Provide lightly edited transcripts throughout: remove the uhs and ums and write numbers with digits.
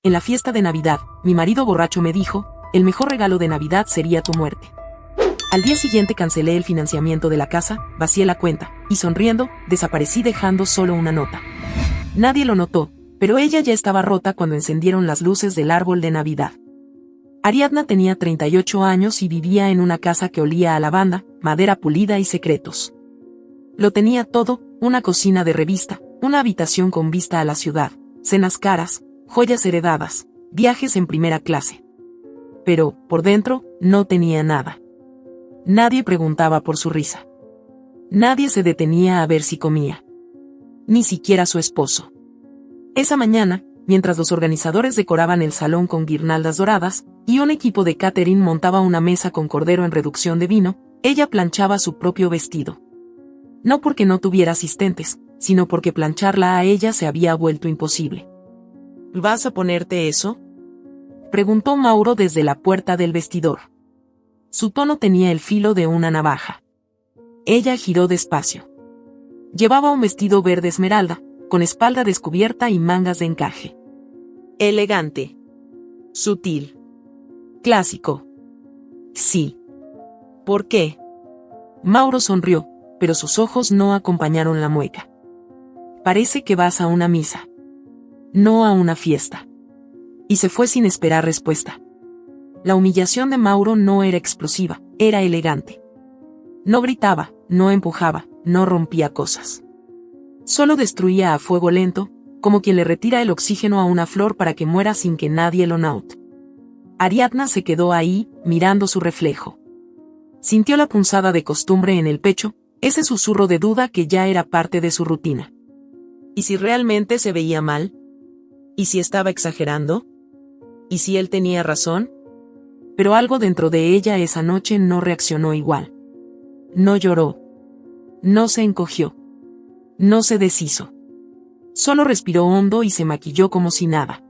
En la fiesta de Navidad, mi marido borracho me dijo, el mejor regalo de Navidad sería tu muerte. Al día siguiente cancelé el financiamiento de la casa, vacié la cuenta, y sonriendo, desaparecí dejando solo una nota. Nadie lo notó, pero ella ya estaba rota cuando encendieron las luces del árbol de Navidad. Ariadna tenía 38 años y vivía en una casa que olía a lavanda, madera pulida y secretos. Lo tenía todo, una cocina de revista, una habitación con vista a la ciudad, cenas caras, joyas heredadas, viajes en primera clase. Pero, por dentro, no tenía nada. Nadie preguntaba por su risa. Nadie se detenía a ver si comía. Ni siquiera su esposo. Esa mañana, mientras los organizadores decoraban el salón con guirnaldas doradas, y un equipo de catering montaba una mesa con cordero en reducción de vino, ella planchaba su propio vestido. No porque no tuviera asistentes, sino porque plancharla a ella se había vuelto imposible. ¿Vas a ponerte eso?, preguntó Mauro desde la puerta del vestidor. Su tono tenía el filo de una navaja. Ella giró despacio. Llevaba un vestido verde esmeralda, con espalda descubierta y mangas de encaje. Elegante. Sutil. Clásico. Sí. ¿Por qué? Mauro sonrió, pero sus ojos no acompañaron la mueca. Parece que vas a una misa. No a una fiesta. Y se fue sin esperar respuesta. La humillación de Mauro no era explosiva, era elegante. No gritaba, no empujaba, no rompía cosas. Solo destruía a fuego lento, como quien le retira el oxígeno a una flor para que muera sin que nadie lo note. Ariadna se quedó ahí, mirando su reflejo. Sintió la punzada de costumbre en el pecho, ese susurro de duda que ya era parte de su rutina. ¿Y si realmente se veía mal? ¿Y si estaba exagerando? ¿Y si él tenía razón? Pero algo dentro de ella esa noche no reaccionó igual. No lloró. No se encogió. No se deshizo. Solo respiró hondo y se maquilló como si nada.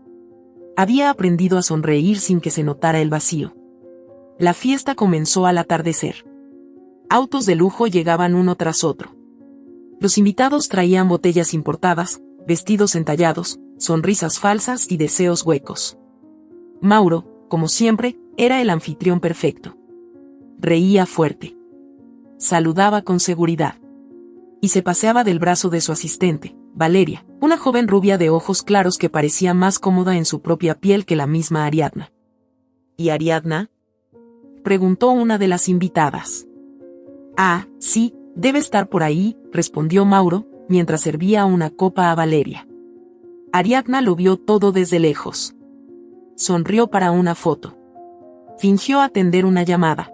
Había aprendido a sonreír sin que se notara el vacío. La fiesta comenzó al atardecer. Autos de lujo llegaban uno tras otro. Los invitados traían botellas importadas, vestidos entallados, sonrisas falsas y deseos huecos. Mauro, como siempre, era el anfitrión perfecto. Reía fuerte. Saludaba con seguridad. Y se paseaba del brazo de su asistente, Valeria, una joven rubia de ojos claros que parecía más cómoda en su propia piel que la misma Ariadna. ¿Y Ariadna?, preguntó una de las invitadas. Ah, sí, debe estar por ahí, respondió Mauro, mientras servía una copa a Valeria. Ariadna lo vio todo desde lejos. Sonrió para una foto. Fingió atender una llamada.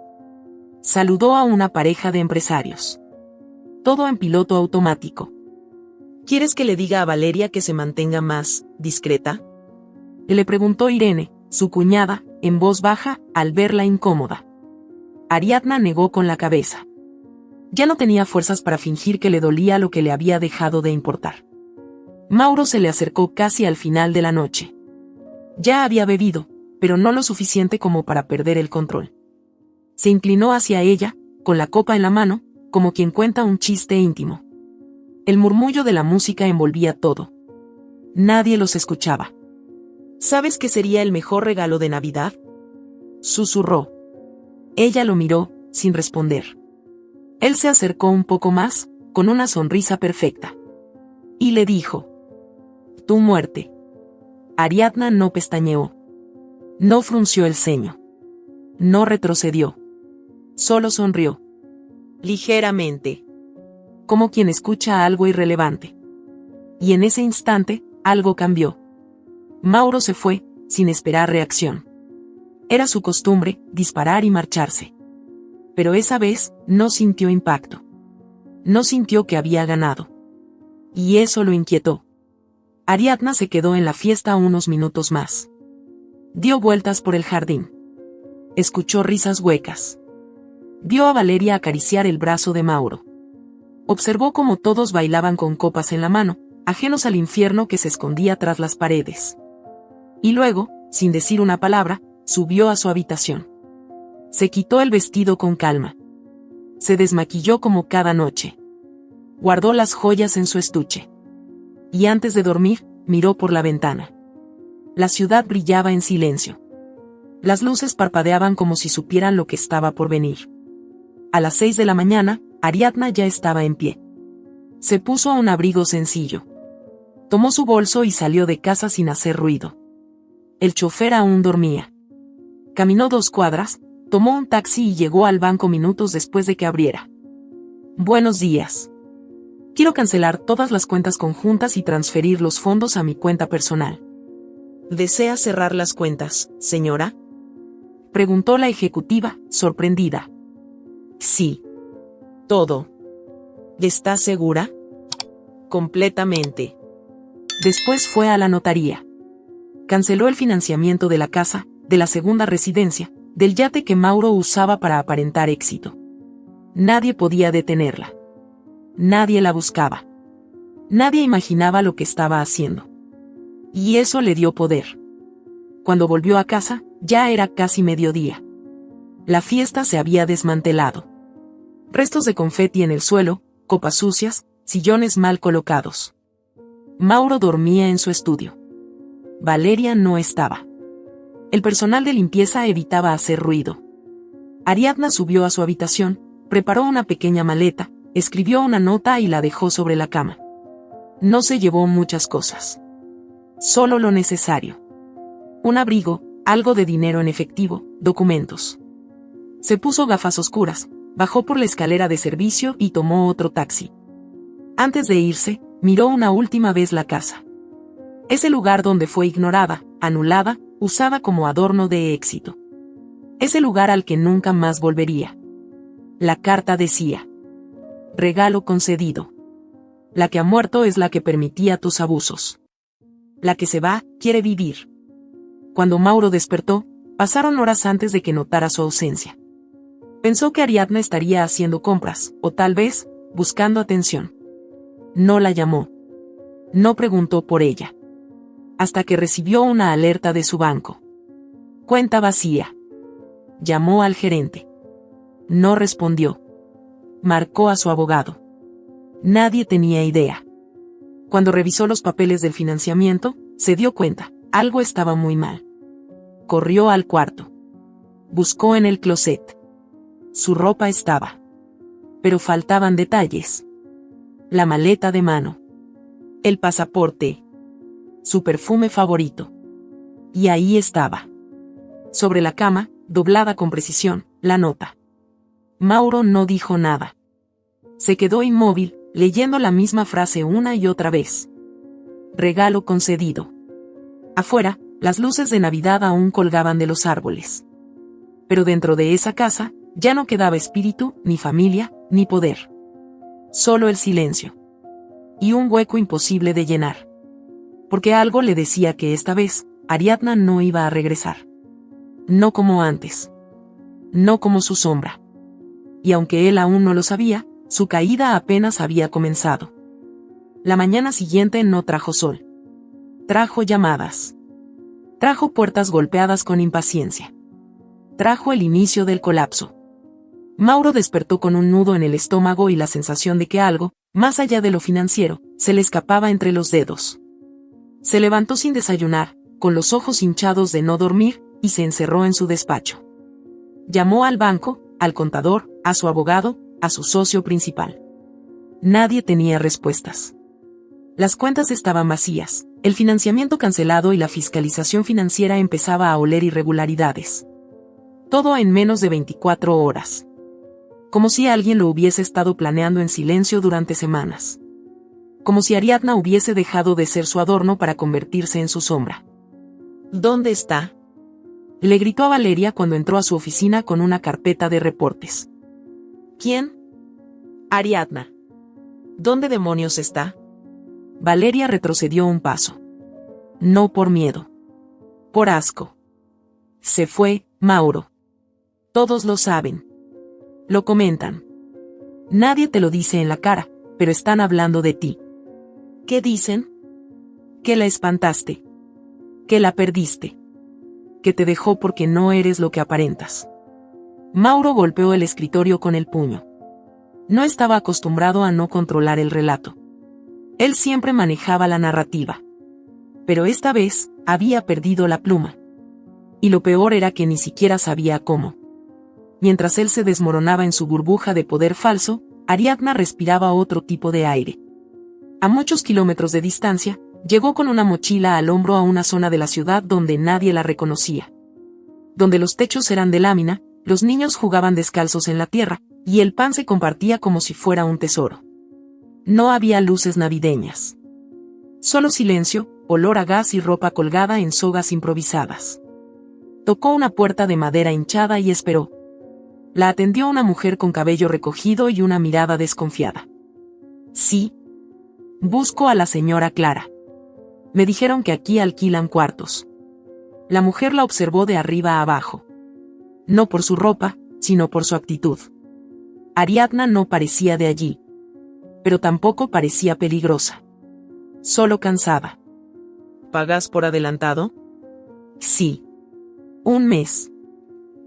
Saludó a una pareja de empresarios. Todo en piloto automático. ¿Quieres que le diga a Valeria que se mantenga más discreta?, le preguntó Irene, su cuñada, en voz baja, al verla incómoda. Ariadna negó con la cabeza. Ya no tenía fuerzas para fingir que le dolía lo que le había dejado de importar. Mauro se le acercó casi al final de la noche. Ya había bebido, pero no lo suficiente como para perder el control. Se inclinó hacia ella, con la copa en la mano, como quien cuenta un chiste íntimo. El murmullo de la música envolvía todo. Nadie los escuchaba. ¿Sabes qué sería el mejor regalo de Navidad?, susurró. Ella lo miró, sin responder. Él se acercó un poco más, con una sonrisa perfecta. Y le dijo: tu muerte. Ariadna no pestañeó. No frunció el ceño. No retrocedió. Solo sonrió. Ligeramente. Como quien escucha algo irrelevante. Y en ese instante, algo cambió. Mauro se fue, sin esperar reacción. Era su costumbre, disparar y marcharse. Pero esa vez, no sintió impacto. No sintió que había ganado. Y eso lo inquietó. Ariadna se quedó en la fiesta unos minutos más. Dio vueltas por el jardín. Escuchó risas huecas. Vio a Valeria acariciar el brazo de Mauro. Observó cómo todos bailaban con copas en la mano, ajenos al infierno que se escondía tras las paredes. Y luego, sin decir una palabra, subió a su habitación. Se quitó el vestido con calma. Se desmaquilló como cada noche. Guardó las joyas en su estuche. Y antes de dormir, miró por la ventana. La ciudad brillaba en silencio. Las luces parpadeaban como si supieran lo que estaba por venir. A las 6 de la mañana, Ariadna ya estaba en pie. Se puso un abrigo sencillo. Tomó su bolso y salió de casa sin hacer ruido. El chofer aún dormía. Caminó 2 cuadras, tomó un taxi y llegó al banco minutos después de que abriera. Buenos días. Quiero cancelar todas las cuentas conjuntas y transferir los fondos a mi cuenta personal. ¿Desea cerrar las cuentas, señora?, preguntó la ejecutiva, sorprendida. Sí. Todo. ¿Está segura? Completamente. Después fue a la notaría. Canceló el financiamiento de la casa, de la segunda residencia, del yate que Mauro usaba para aparentar éxito. Nadie podía detenerla. Nadie la buscaba. Nadie imaginaba lo que estaba haciendo. Y eso le dio poder. Cuando volvió a casa, ya era casi mediodía. La fiesta se había desmantelado. Restos de confeti en el suelo, copas sucias, sillones mal colocados. Mauro dormía en su estudio. Valeria no estaba. El personal de limpieza evitaba hacer ruido. Ariadna subió a su habitación, preparó una pequeña maleta, escribió una nota y la dejó sobre la cama. No se llevó muchas cosas. Solo lo necesario. Un abrigo, algo de dinero en efectivo, documentos. Se puso gafas oscuras, bajó por la escalera de servicio y tomó otro taxi. Antes de irse, miró una última vez la casa. Ese lugar donde fue ignorada, anulada, usada como adorno de éxito. Ese lugar al que nunca más volvería. La carta decía: regalo concedido. La que ha muerto es la que permitía tus abusos. La que se va, quiere vivir. Cuando Mauro despertó, pasaron horas antes de que notara su ausencia. Pensó que Ariadna estaría haciendo compras, o tal vez, buscando atención. No la llamó. No preguntó por ella. Hasta que recibió una alerta de su banco. Cuenta vacía. Llamó al gerente. No respondió. Marcó a su abogado. Nadie tenía idea. Cuando revisó los papeles del financiamiento, se dio cuenta, algo estaba muy mal. Corrió al cuarto. Buscó en el closet. Su ropa estaba. Pero faltaban detalles. La maleta de mano. El pasaporte. Su perfume favorito. Y ahí estaba. Sobre la cama, doblada con precisión, la nota. Mauro no dijo nada. Se quedó inmóvil, leyendo la misma frase una y otra vez. Regalo concedido. Afuera, las luces de Navidad aún colgaban de los árboles. Pero dentro de esa casa, ya no quedaba espíritu, ni familia, ni poder. Solo el silencio. Y un hueco imposible de llenar. Porque algo le decía que esta vez, Ariadna no iba a regresar. No como antes. No como su sombra. Y aunque él aún no lo sabía, su caída apenas había comenzado. La mañana siguiente no trajo sol. Trajo llamadas. Trajo puertas golpeadas con impaciencia. Trajo el inicio del colapso. Mauro despertó con un nudo en el estómago y la sensación de que algo, más allá de lo financiero, se le escapaba entre los dedos. Se levantó sin desayunar, con los ojos hinchados de no dormir, y se encerró en su despacho. Llamó al banco, al contador, a su abogado, a su socio principal. Nadie tenía respuestas. Las cuentas estaban vacías, el financiamiento cancelado y la fiscalización financiera empezaba a oler irregularidades. Todo en menos de 24 horas. Como si alguien lo hubiese estado planeando en silencio durante semanas. Como si Ariadna hubiese dejado de ser su adorno para convertirse en su sombra. ¿Dónde está?, le gritó a Valeria cuando entró a su oficina con una carpeta de reportes. ¿Quién? Ariadna. ¿Dónde demonios está? Valeria retrocedió un paso. No por miedo. Por asco. Se fue, Mauro. Todos lo saben. Lo comentan. Nadie te lo dice en la cara, pero están hablando de ti. ¿Qué dicen? Que la espantaste. Que la perdiste. Que te dejó porque no eres lo que aparentas. Mauro golpeó el escritorio con el puño. No estaba acostumbrado a no controlar el relato. Él siempre manejaba la narrativa. Pero esta vez, Había perdido la pluma. Y lo peor era que ni siquiera sabía cómo. Mientras él se desmoronaba en su burbuja de poder falso, Ariadna respiraba otro tipo de aire. A muchos kilómetros de distancia, llegó con una mochila al hombro a una zona de la ciudad donde nadie la reconocía. Donde los techos eran de lámina, los niños jugaban descalzos en la tierra, y el pan se compartía como si fuera un tesoro. No había luces navideñas. Solo silencio, olor a gas y ropa colgada en sogas improvisadas. Tocó una puerta de madera hinchada y esperó. La atendió una mujer con cabello recogido y una mirada desconfiada. Sí. Busco a la señora Clara. Me dijeron que aquí alquilan cuartos. La mujer la observó de arriba a abajo. No por su ropa, sino por su actitud. Ariadna no parecía de allí. Pero tampoco parecía peligrosa. Solo cansada. ¿Pagas por adelantado? Sí. 1 mes.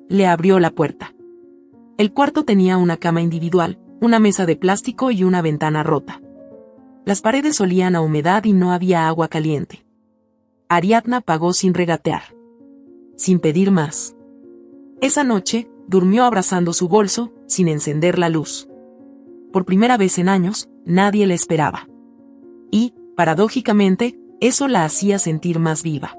Le abrió la puerta. El cuarto tenía una cama individual, una mesa de plástico y una ventana rota. Las paredes olían a humedad y no había agua caliente. Ariadna pagó sin regatear. Sin pedir más. Esa noche, durmió abrazando su bolso, sin encender la luz. Por primera vez en años, nadie la esperaba. Y, paradójicamente, eso la hacía sentir más viva.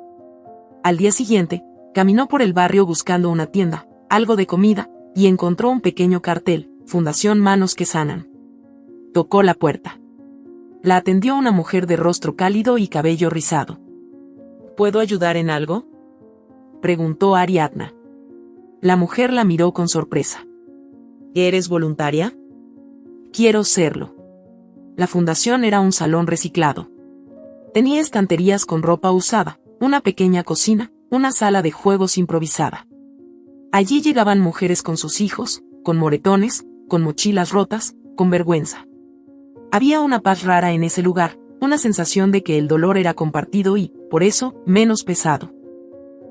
Al día siguiente, caminó por el barrio buscando una tienda, algo de comida, y encontró un pequeño cartel, Fundación Manos que Sanan. Tocó la puerta. La atendió una mujer de rostro cálido y cabello rizado. ¿Puedo ayudar en algo?, preguntó Ariadna. La mujer la miró con sorpresa. ¿Eres voluntaria? Quiero serlo. La fundación era un salón reciclado. Tenía estanterías con ropa usada, una pequeña cocina, una sala de juegos improvisada. Allí llegaban mujeres con sus hijos, con moretones, con mochilas rotas, con vergüenza. Había una paz rara en ese lugar, una sensación de que el dolor era compartido y, por eso, menos pesado.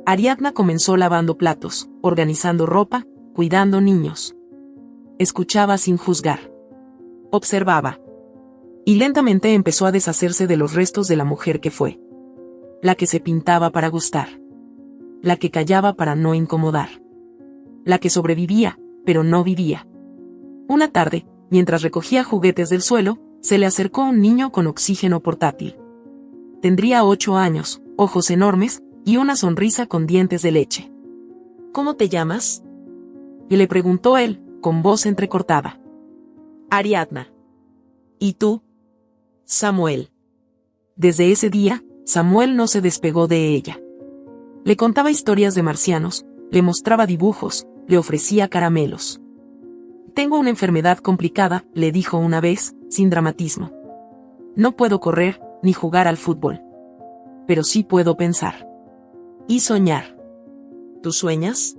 Ariadna comenzó lavando platos, organizando ropa, cuidando niños. Escuchaba sin juzgar. Observaba. Y lentamente empezó a deshacerse de los restos de la mujer que fue. La que se pintaba para gustar. La que callaba para no incomodar. La que sobrevivía, pero no vivía. Una tarde, mientras recogía juguetes del suelo, se le acercó un niño con oxígeno portátil. Tendría 8 años, ojos enormes, y una sonrisa con dientes de leche. ¿Cómo te llamas?, y le preguntó él, con voz entrecortada. Ariadna. ¿Y tú? Samuel. Desde ese día, Samuel no se despegó de ella. Le contaba historias de marcianos, le mostraba dibujos, le ofrecía caramelos. Tengo una enfermedad complicada, le dijo una vez, sin dramatismo. No puedo correr, ni jugar al fútbol. Pero sí puedo pensar. Y soñar. ¿Tú sueñas?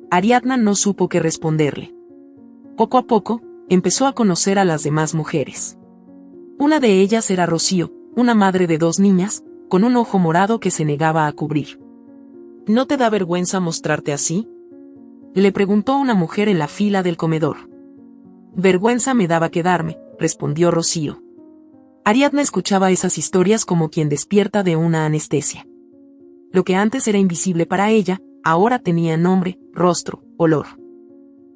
Ariadna no supo qué responderle. Poco a poco, empezó a conocer a las demás mujeres. Una de ellas era Rocío, una madre de 2 niñas, con un ojo morado que se negaba a cubrir. ¿No te da vergüenza mostrarte así?, le preguntó una mujer en la fila del comedor. Vergüenza me daba quedarme, respondió Rocío. Ariadna escuchaba esas historias como quien despierta de una anestesia. Lo que antes era invisible para ella, ahora tenía nombre, rostro, olor.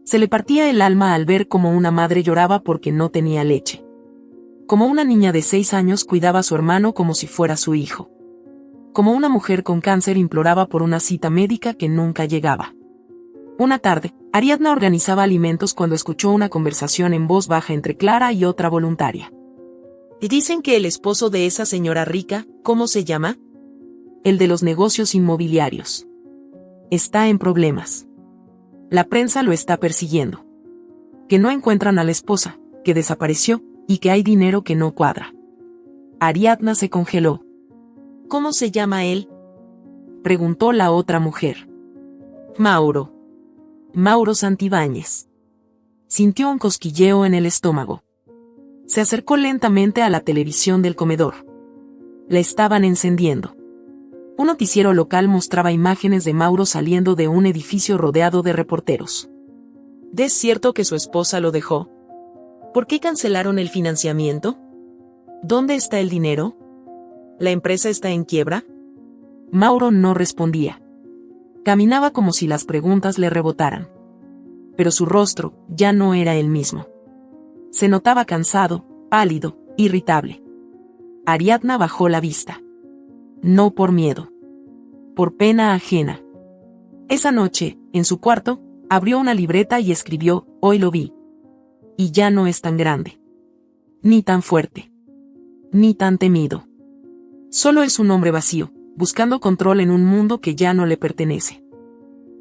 Se le partía el alma al ver cómo una madre lloraba porque no tenía leche. Como una niña de 6 años cuidaba a su hermano como si fuera su hijo. Como una mujer con cáncer imploraba por una cita médica que nunca llegaba. Una tarde, Ariadna organizaba alimentos cuando escuchó una conversación en voz baja entre Clara y otra voluntaria. Y dicen que el esposo de esa señora rica, ¿cómo se llama? El de los negocios inmobiliarios. Está en problemas. La prensa lo está persiguiendo. Que no encuentran a la esposa, que desapareció, y que hay dinero que no cuadra. Ariadna se congeló. ¿Cómo se llama él?, preguntó la otra mujer. Mauro. Mauro Santibáñez. Sintió un cosquilleo en el estómago. Se acercó lentamente a la televisión del comedor. La estaban encendiendo. Un noticiero local mostraba imágenes de Mauro saliendo de un edificio rodeado de reporteros. ¿Es cierto que su esposa lo dejó? ¿Por qué cancelaron el financiamiento? ¿Dónde está el dinero? ¿La empresa está en quiebra? Mauro no respondía. Caminaba como si las preguntas le rebotaran. Pero su rostro ya no era el mismo. Se notaba cansado, pálido, irritable. Ariadna bajó la vista. No por miedo. Por pena ajena. Esa noche, en su cuarto, abrió una libreta y escribió: hoy lo vi. Y ya no es tan grande. Ni tan fuerte. Ni tan temido. Solo es un hombre vacío, buscando control en un mundo que ya no le pertenece.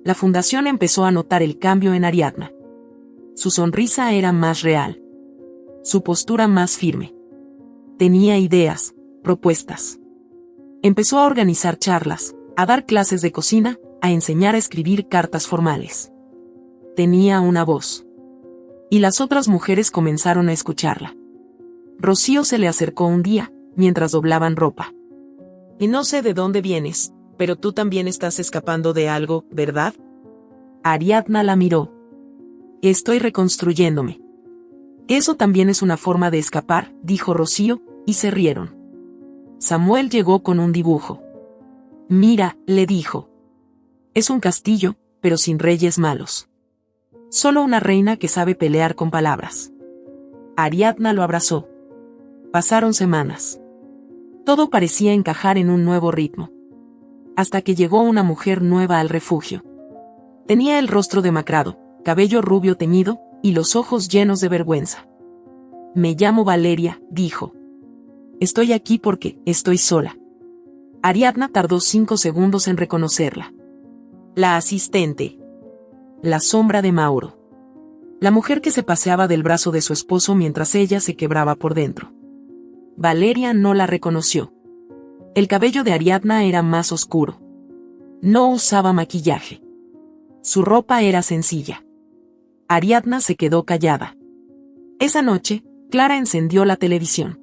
La fundación empezó a notar el cambio en Ariadna. Su sonrisa era más real. Su postura más firme. Tenía ideas, propuestas. Empezó a organizar charlas, a dar clases de cocina, a enseñar a escribir cartas formales. Tenía una voz. Y las otras mujeres comenzaron a escucharla. Rocío se le acercó un día, mientras doblaban ropa. Y no sé de dónde vienes, pero tú también estás escapando de algo, ¿verdad? Ariadna la miró. Estoy reconstruyéndome. Eso también es una forma de escapar, dijo Rocío, y se rieron. Samuel llegó con un dibujo. Mira, le dijo. Es un castillo, pero sin reyes malos. Solo una reina que sabe pelear con palabras. Ariadna lo abrazó. Pasaron semanas. Todo parecía encajar en un nuevo ritmo. Hasta que llegó una mujer nueva al refugio. Tenía el rostro demacrado, cabello rubio teñido, y los ojos llenos de vergüenza. Me llamo Valeria, dijo. Estoy aquí porque estoy sola. Ariadna tardó 5 segundos en reconocerla. La asistente. La sombra de Mauro. La mujer que se paseaba del brazo de su esposo mientras ella se quebraba por dentro. Valeria no la reconoció. El cabello de Ariadna era más oscuro. No usaba maquillaje. Su ropa era sencilla. Ariadna se quedó callada. Esa noche, Clara encendió la televisión.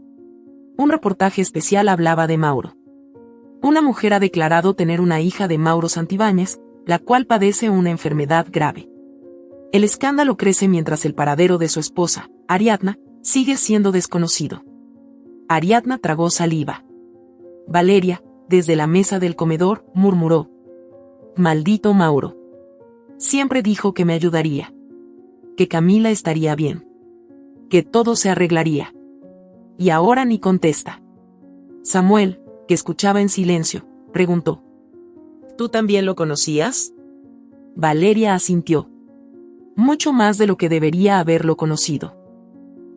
Un reportaje especial hablaba de Mauro. Una mujer ha declarado tener una hija de Mauro Santibáñez, la cual padece una enfermedad grave. El escándalo crece mientras el paradero de su esposa, Ariadna, sigue siendo desconocido. Ariadna tragó saliva. Valeria, desde la mesa del comedor, murmuró. Maldito Mauro. Siempre dijo que me ayudaría. Que Camila estaría bien. Que todo se arreglaría. Y ahora ni contesta. Samuel, que escuchaba en silencio, preguntó. ¿Tú también lo conocías? Valeria asintió. Mucho más de lo que debería haberlo conocido.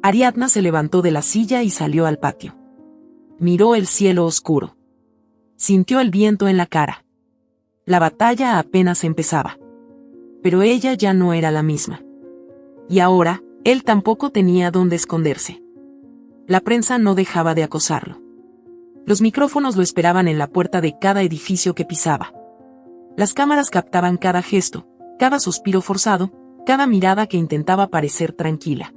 Ariadna se levantó de la silla y salió al patio. Miró el cielo oscuro. Sintió el viento en la cara. La batalla apenas empezaba. Pero ella ya no era la misma. Y ahora, él tampoco tenía dónde esconderse. La prensa no dejaba de acosarlo. Los micrófonos lo esperaban en la puerta de cada edificio que pisaba. Las cámaras captaban cada gesto, cada suspiro forzado, cada mirada que intentaba parecer tranquila.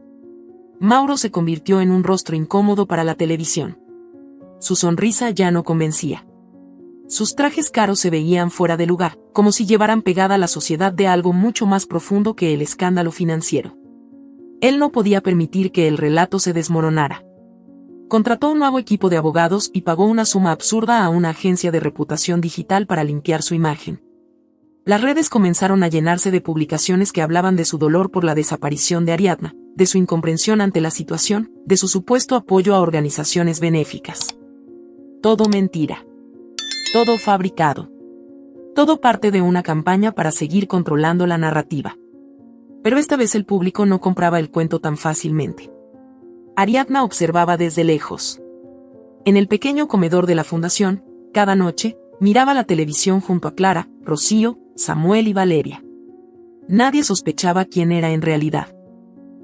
Mauro se convirtió en un rostro incómodo para la televisión. Su sonrisa ya no convencía. Sus trajes caros se veían fuera de lugar, como si llevaran pegada la sociedad de algo mucho más profundo que el escándalo financiero. Él no podía permitir que el relato se desmoronara. Contrató un nuevo equipo de abogados y pagó una suma absurda a una agencia de reputación digital para limpiar su imagen. Las redes comenzaron a llenarse de publicaciones que hablaban de su dolor por la desaparición de Ariadna, de su incomprensión ante la situación, de su supuesto apoyo a organizaciones benéficas. Todo mentira. Todo fabricado. Todo parte de una campaña para seguir controlando la narrativa. Pero esta vez el público no compraba el cuento tan fácilmente. Ariadna observaba desde lejos. En el pequeño comedor de la fundación, cada noche, miraba la televisión junto a Clara, Rocío, Samuel y Valeria. Nadie sospechaba quién era en realidad.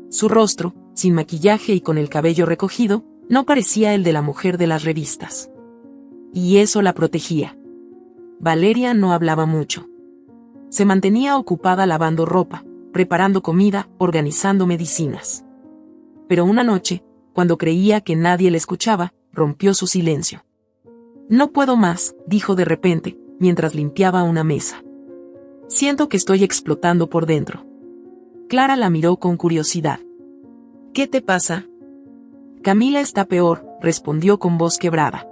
Su rostro, sin maquillaje y con el cabello recogido, no parecía el de la mujer de las revistas. Y eso la protegía. Valeria no hablaba mucho. Se mantenía ocupada lavando ropa, preparando comida, organizando medicinas. Pero una noche, cuando creía que nadie le escuchaba, rompió su silencio. No puedo más, dijo de repente, mientras limpiaba una mesa. Siento que estoy explotando por dentro. Clara la miró con curiosidad. ¿Qué te pasa? Camila está peor, respondió con voz quebrada.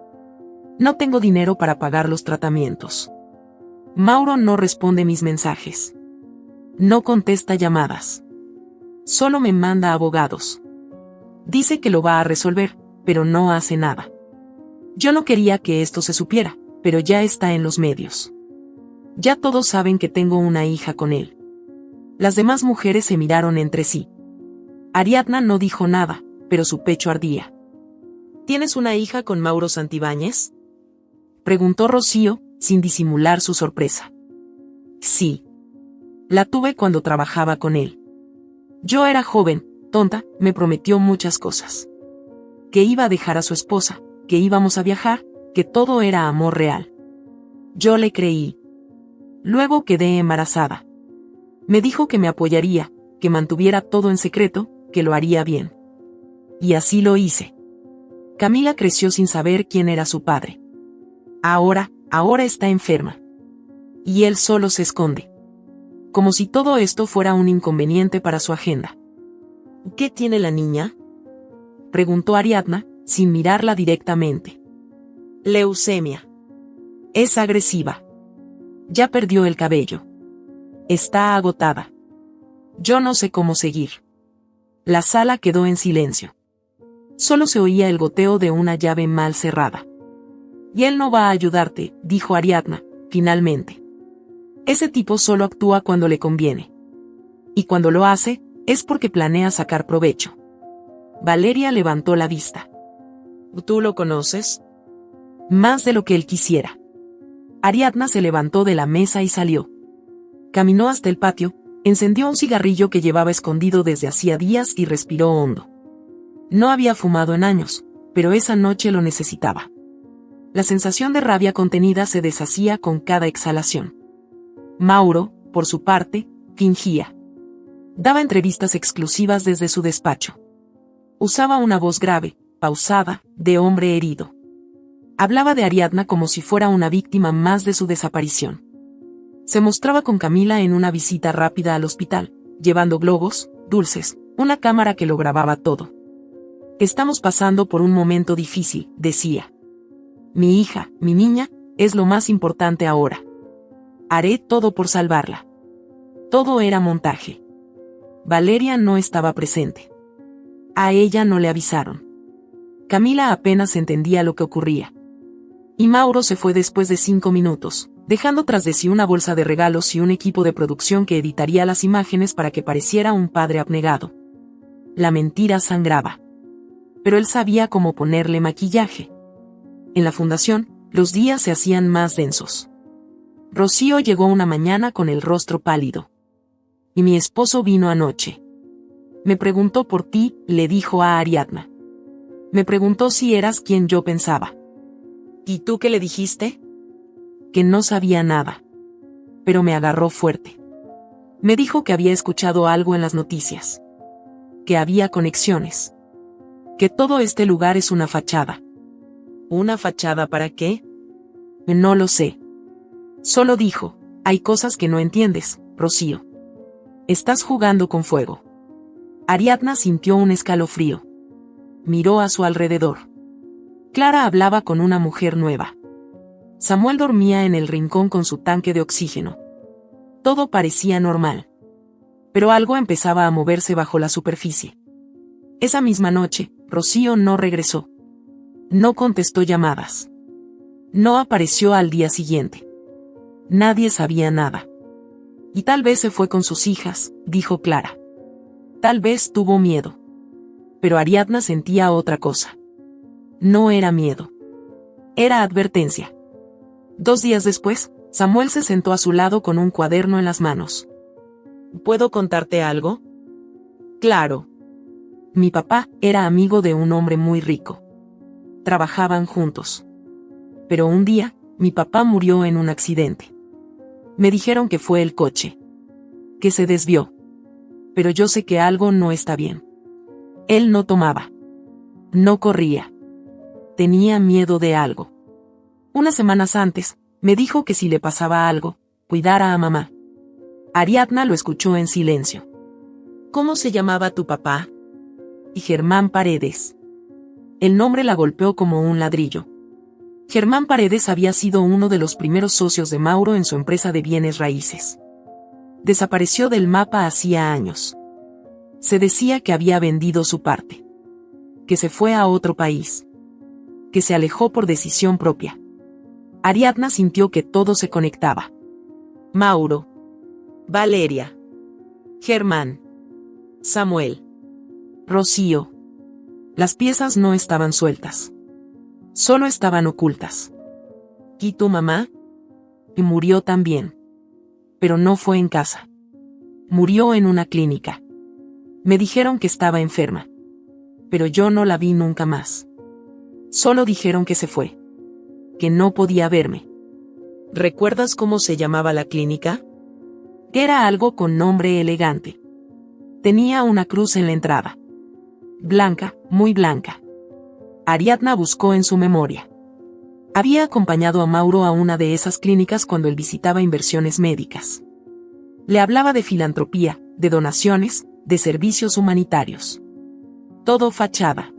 No tengo dinero para pagar los tratamientos. Mauro no responde mis mensajes. No contesta llamadas. Solo me manda abogados. Dice que lo va a resolver, pero no hace nada. Yo no quería que esto se supiera, pero ya está en los medios. Ya todos saben que tengo una hija con él. Las demás mujeres se miraron entre sí. Ariadna no dijo nada, pero su pecho ardía. ¿Tienes una hija con Mauro Santibáñez? Preguntó Rocío, sin disimular su sorpresa. Sí. La tuve cuando trabajaba con él. Yo era joven, tonta, me prometió muchas cosas. Que iba a dejar a su esposa, que íbamos a viajar, que todo era amor real. Yo le creí. Luego quedé embarazada. Me dijo que me apoyaría, que mantuviera todo en secreto, que lo haría bien. Y así lo hice. Camila creció sin saber quién era su padre. Ahora está enferma. Y él solo se esconde. Como si todo esto fuera un inconveniente para su agenda. ¿Qué tiene la niña? Preguntó Ariadna, sin mirarla directamente. Leucemia. Es agresiva. Ya perdió el cabello. Está agotada. Yo no sé cómo seguir. La sala quedó en silencio. Solo se oía el goteo de una llave mal cerrada. Y él no va a ayudarte, dijo Ariadna, finalmente. Ese tipo solo actúa cuando le conviene. Y cuando lo hace, es porque planea sacar provecho. Valeria levantó la vista. ¿Tú lo conoces? Más de lo que él quisiera. Ariadna se levantó de la mesa y salió. Caminó hasta el patio, encendió un cigarrillo que llevaba escondido desde hacía días y respiró hondo. No había fumado en años, pero esa noche lo necesitaba. La sensación de rabia contenida se deshacía con cada exhalación. Mauro, por su parte, fingía. Daba entrevistas exclusivas desde su despacho. Usaba una voz grave, pausada, de hombre herido. Hablaba de Ariadna como si fuera una víctima más de su desaparición. Se mostraba con Camila en una visita rápida al hospital, llevando globos, dulces, una cámara que lo grababa todo. Estamos pasando por un momento difícil, decía. Mi hija, mi niña, es lo más importante ahora. Haré todo por salvarla. Todo era montaje. Valeria no estaba presente. A ella no le avisaron. Camila apenas entendía lo que ocurría. Y Mauro se fue después de 5 minutos, dejando tras de sí una bolsa de regalos y un equipo de producción que editaría las imágenes para que pareciera un padre abnegado. La mentira sangraba. Pero él sabía cómo ponerle maquillaje. En la fundación, los días se hacían más densos. Rocío llegó una mañana con el rostro pálido. Y mi esposo vino anoche. Me preguntó por ti, le dijo a Ariadna. Me preguntó si eras quien yo pensaba. ¿Y tú qué le dijiste? Que no sabía nada. Pero me agarró fuerte. Me dijo que había escuchado algo en las noticias. Que había conexiones. Que todo este lugar es una fachada. ¿Una fachada para qué? No lo sé. Solo dijo, hay cosas que no entiendes, Rocío. Estás jugando con fuego. Ariadna sintió un escalofrío. Miró a su alrededor. Clara hablaba con una mujer nueva. Samuel dormía en el rincón con su tanque de oxígeno. Todo parecía normal. Pero algo empezaba a moverse bajo la superficie. Esa misma noche, Rocío no regresó. No contestó llamadas. No apareció al día siguiente. Nadie sabía nada. Y tal vez se fue con sus hijas, dijo Clara. Tal vez tuvo miedo. Pero Ariadna sentía otra cosa. No era miedo. Era advertencia. 2 días después, Samuel se sentó a su lado con un cuaderno en las manos. ¿Puedo contarte algo? Claro. Mi papá era amigo de un hombre muy rico. Trabajaban juntos. Pero un día, mi papá murió en un accidente. Me dijeron que fue el coche. Que se desvió. Pero yo sé que algo no está bien. Él no tomaba. No corría. Tenía miedo de algo. Unas semanas antes, me dijo que si le pasaba algo, cuidara a mamá. Ariadna lo escuchó en silencio. ¿Cómo se llamaba tu papá? Y Germán Paredes. El nombre la golpeó como un ladrillo. Germán Paredes había sido uno de los primeros socios de Mauro en su empresa de bienes raíces. Desapareció del mapa hacía años. Se decía que había vendido su parte. Que se fue a otro país. Que se alejó por decisión propia. Ariadna sintió que todo se conectaba. Mauro. Valeria. Germán. Samuel. Rocío. Las piezas no estaban sueltas. Solo estaban ocultas. ¿Y tu mamá? Y murió también. Pero no fue en casa. Murió en una clínica. Me dijeron que estaba enferma. Pero yo no la vi nunca más. Solo dijeron que se fue. Que no podía verme. ¿Recuerdas cómo se llamaba la clínica? Era algo con nombre elegante. Tenía una cruz en la entrada. Blanca, muy blanca. Ariadna buscó en su memoria. Había acompañado a Mauro a una de esas clínicas cuando él visitaba inversiones médicas. Le hablaba de filantropía, de donaciones, de servicios humanitarios. Todo fachada.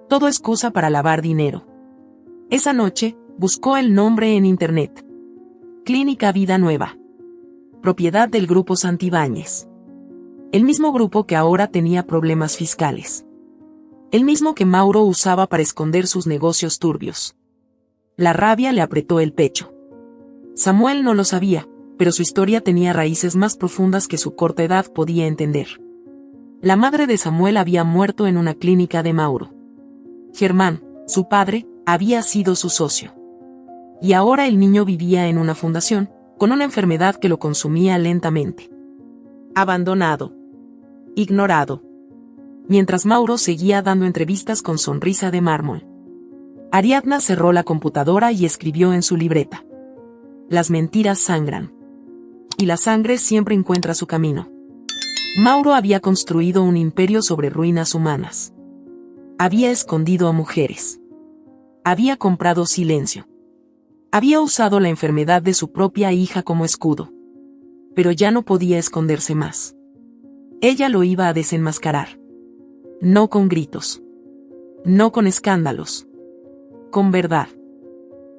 Todo excusa para lavar dinero. Esa noche, buscó el nombre en internet. Clínica Vida Nueva. Propiedad del Grupo Santibáñez. El mismo grupo que ahora tenía problemas fiscales. El mismo que Mauro usaba para esconder sus negocios turbios. La rabia le apretó el pecho. Samuel no lo sabía, pero su historia tenía raíces más profundas que su corta edad podía entender. La madre de Samuel había muerto en una clínica de Mauro. Germán, su padre, había sido su socio. Y ahora el niño vivía en una fundación, con una enfermedad que lo consumía lentamente. Abandonado. Ignorado. Mientras Mauro seguía dando entrevistas con sonrisa de mármol. Ariadna cerró la computadora y escribió en su libreta. Las mentiras sangran. Y la sangre siempre encuentra su camino. Mauro había construido un imperio sobre ruinas humanas. Había escondido a mujeres. Había comprado silencio. Había usado la enfermedad de su propia hija como escudo. Pero ya no podía esconderse más. Ella lo iba a desenmascarar. No con gritos. No con escándalos. Con verdad.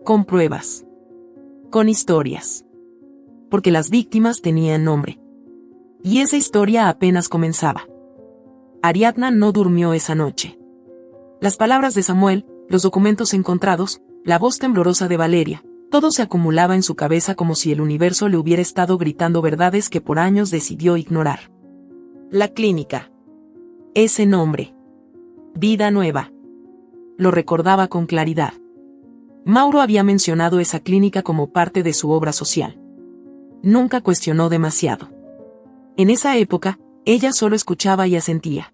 Con pruebas. Con historias. Porque las víctimas tenían nombre. Y esa historia apenas comenzaba. Ariadna no durmió esa noche. Las palabras de Samuel, los documentos encontrados, la voz temblorosa de Valeria, todo se acumulaba en su cabeza como si el universo le hubiera estado gritando verdades que por años decidió ignorar. La clínica. Ese nombre. Vida Nueva. Lo recordaba con claridad. Mauro había mencionado esa clínica como parte de su obra social. Nunca cuestionó demasiado. En esa época, ella solo escuchaba y asentía.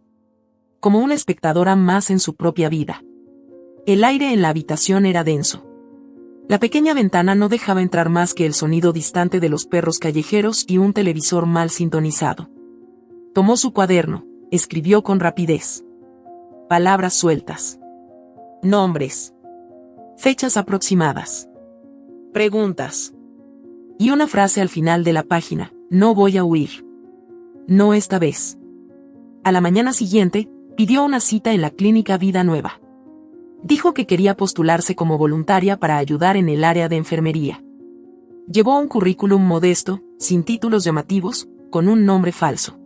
Como una espectadora más en su propia vida. El aire en la habitación era denso. La pequeña ventana no dejaba entrar más que el sonido distante de los perros callejeros y un televisor mal sintonizado. Tomó su cuaderno, escribió con rapidez. Palabras sueltas. Nombres. Fechas aproximadas. Preguntas. Y una frase al final de la página: no voy a huir. No esta vez. A la mañana siguiente, pidió una cita en la clínica Vida Nueva. Dijo que quería postularse como voluntaria para ayudar en el área de enfermería. Llevó un currículum modesto, sin títulos llamativos, con un nombre falso.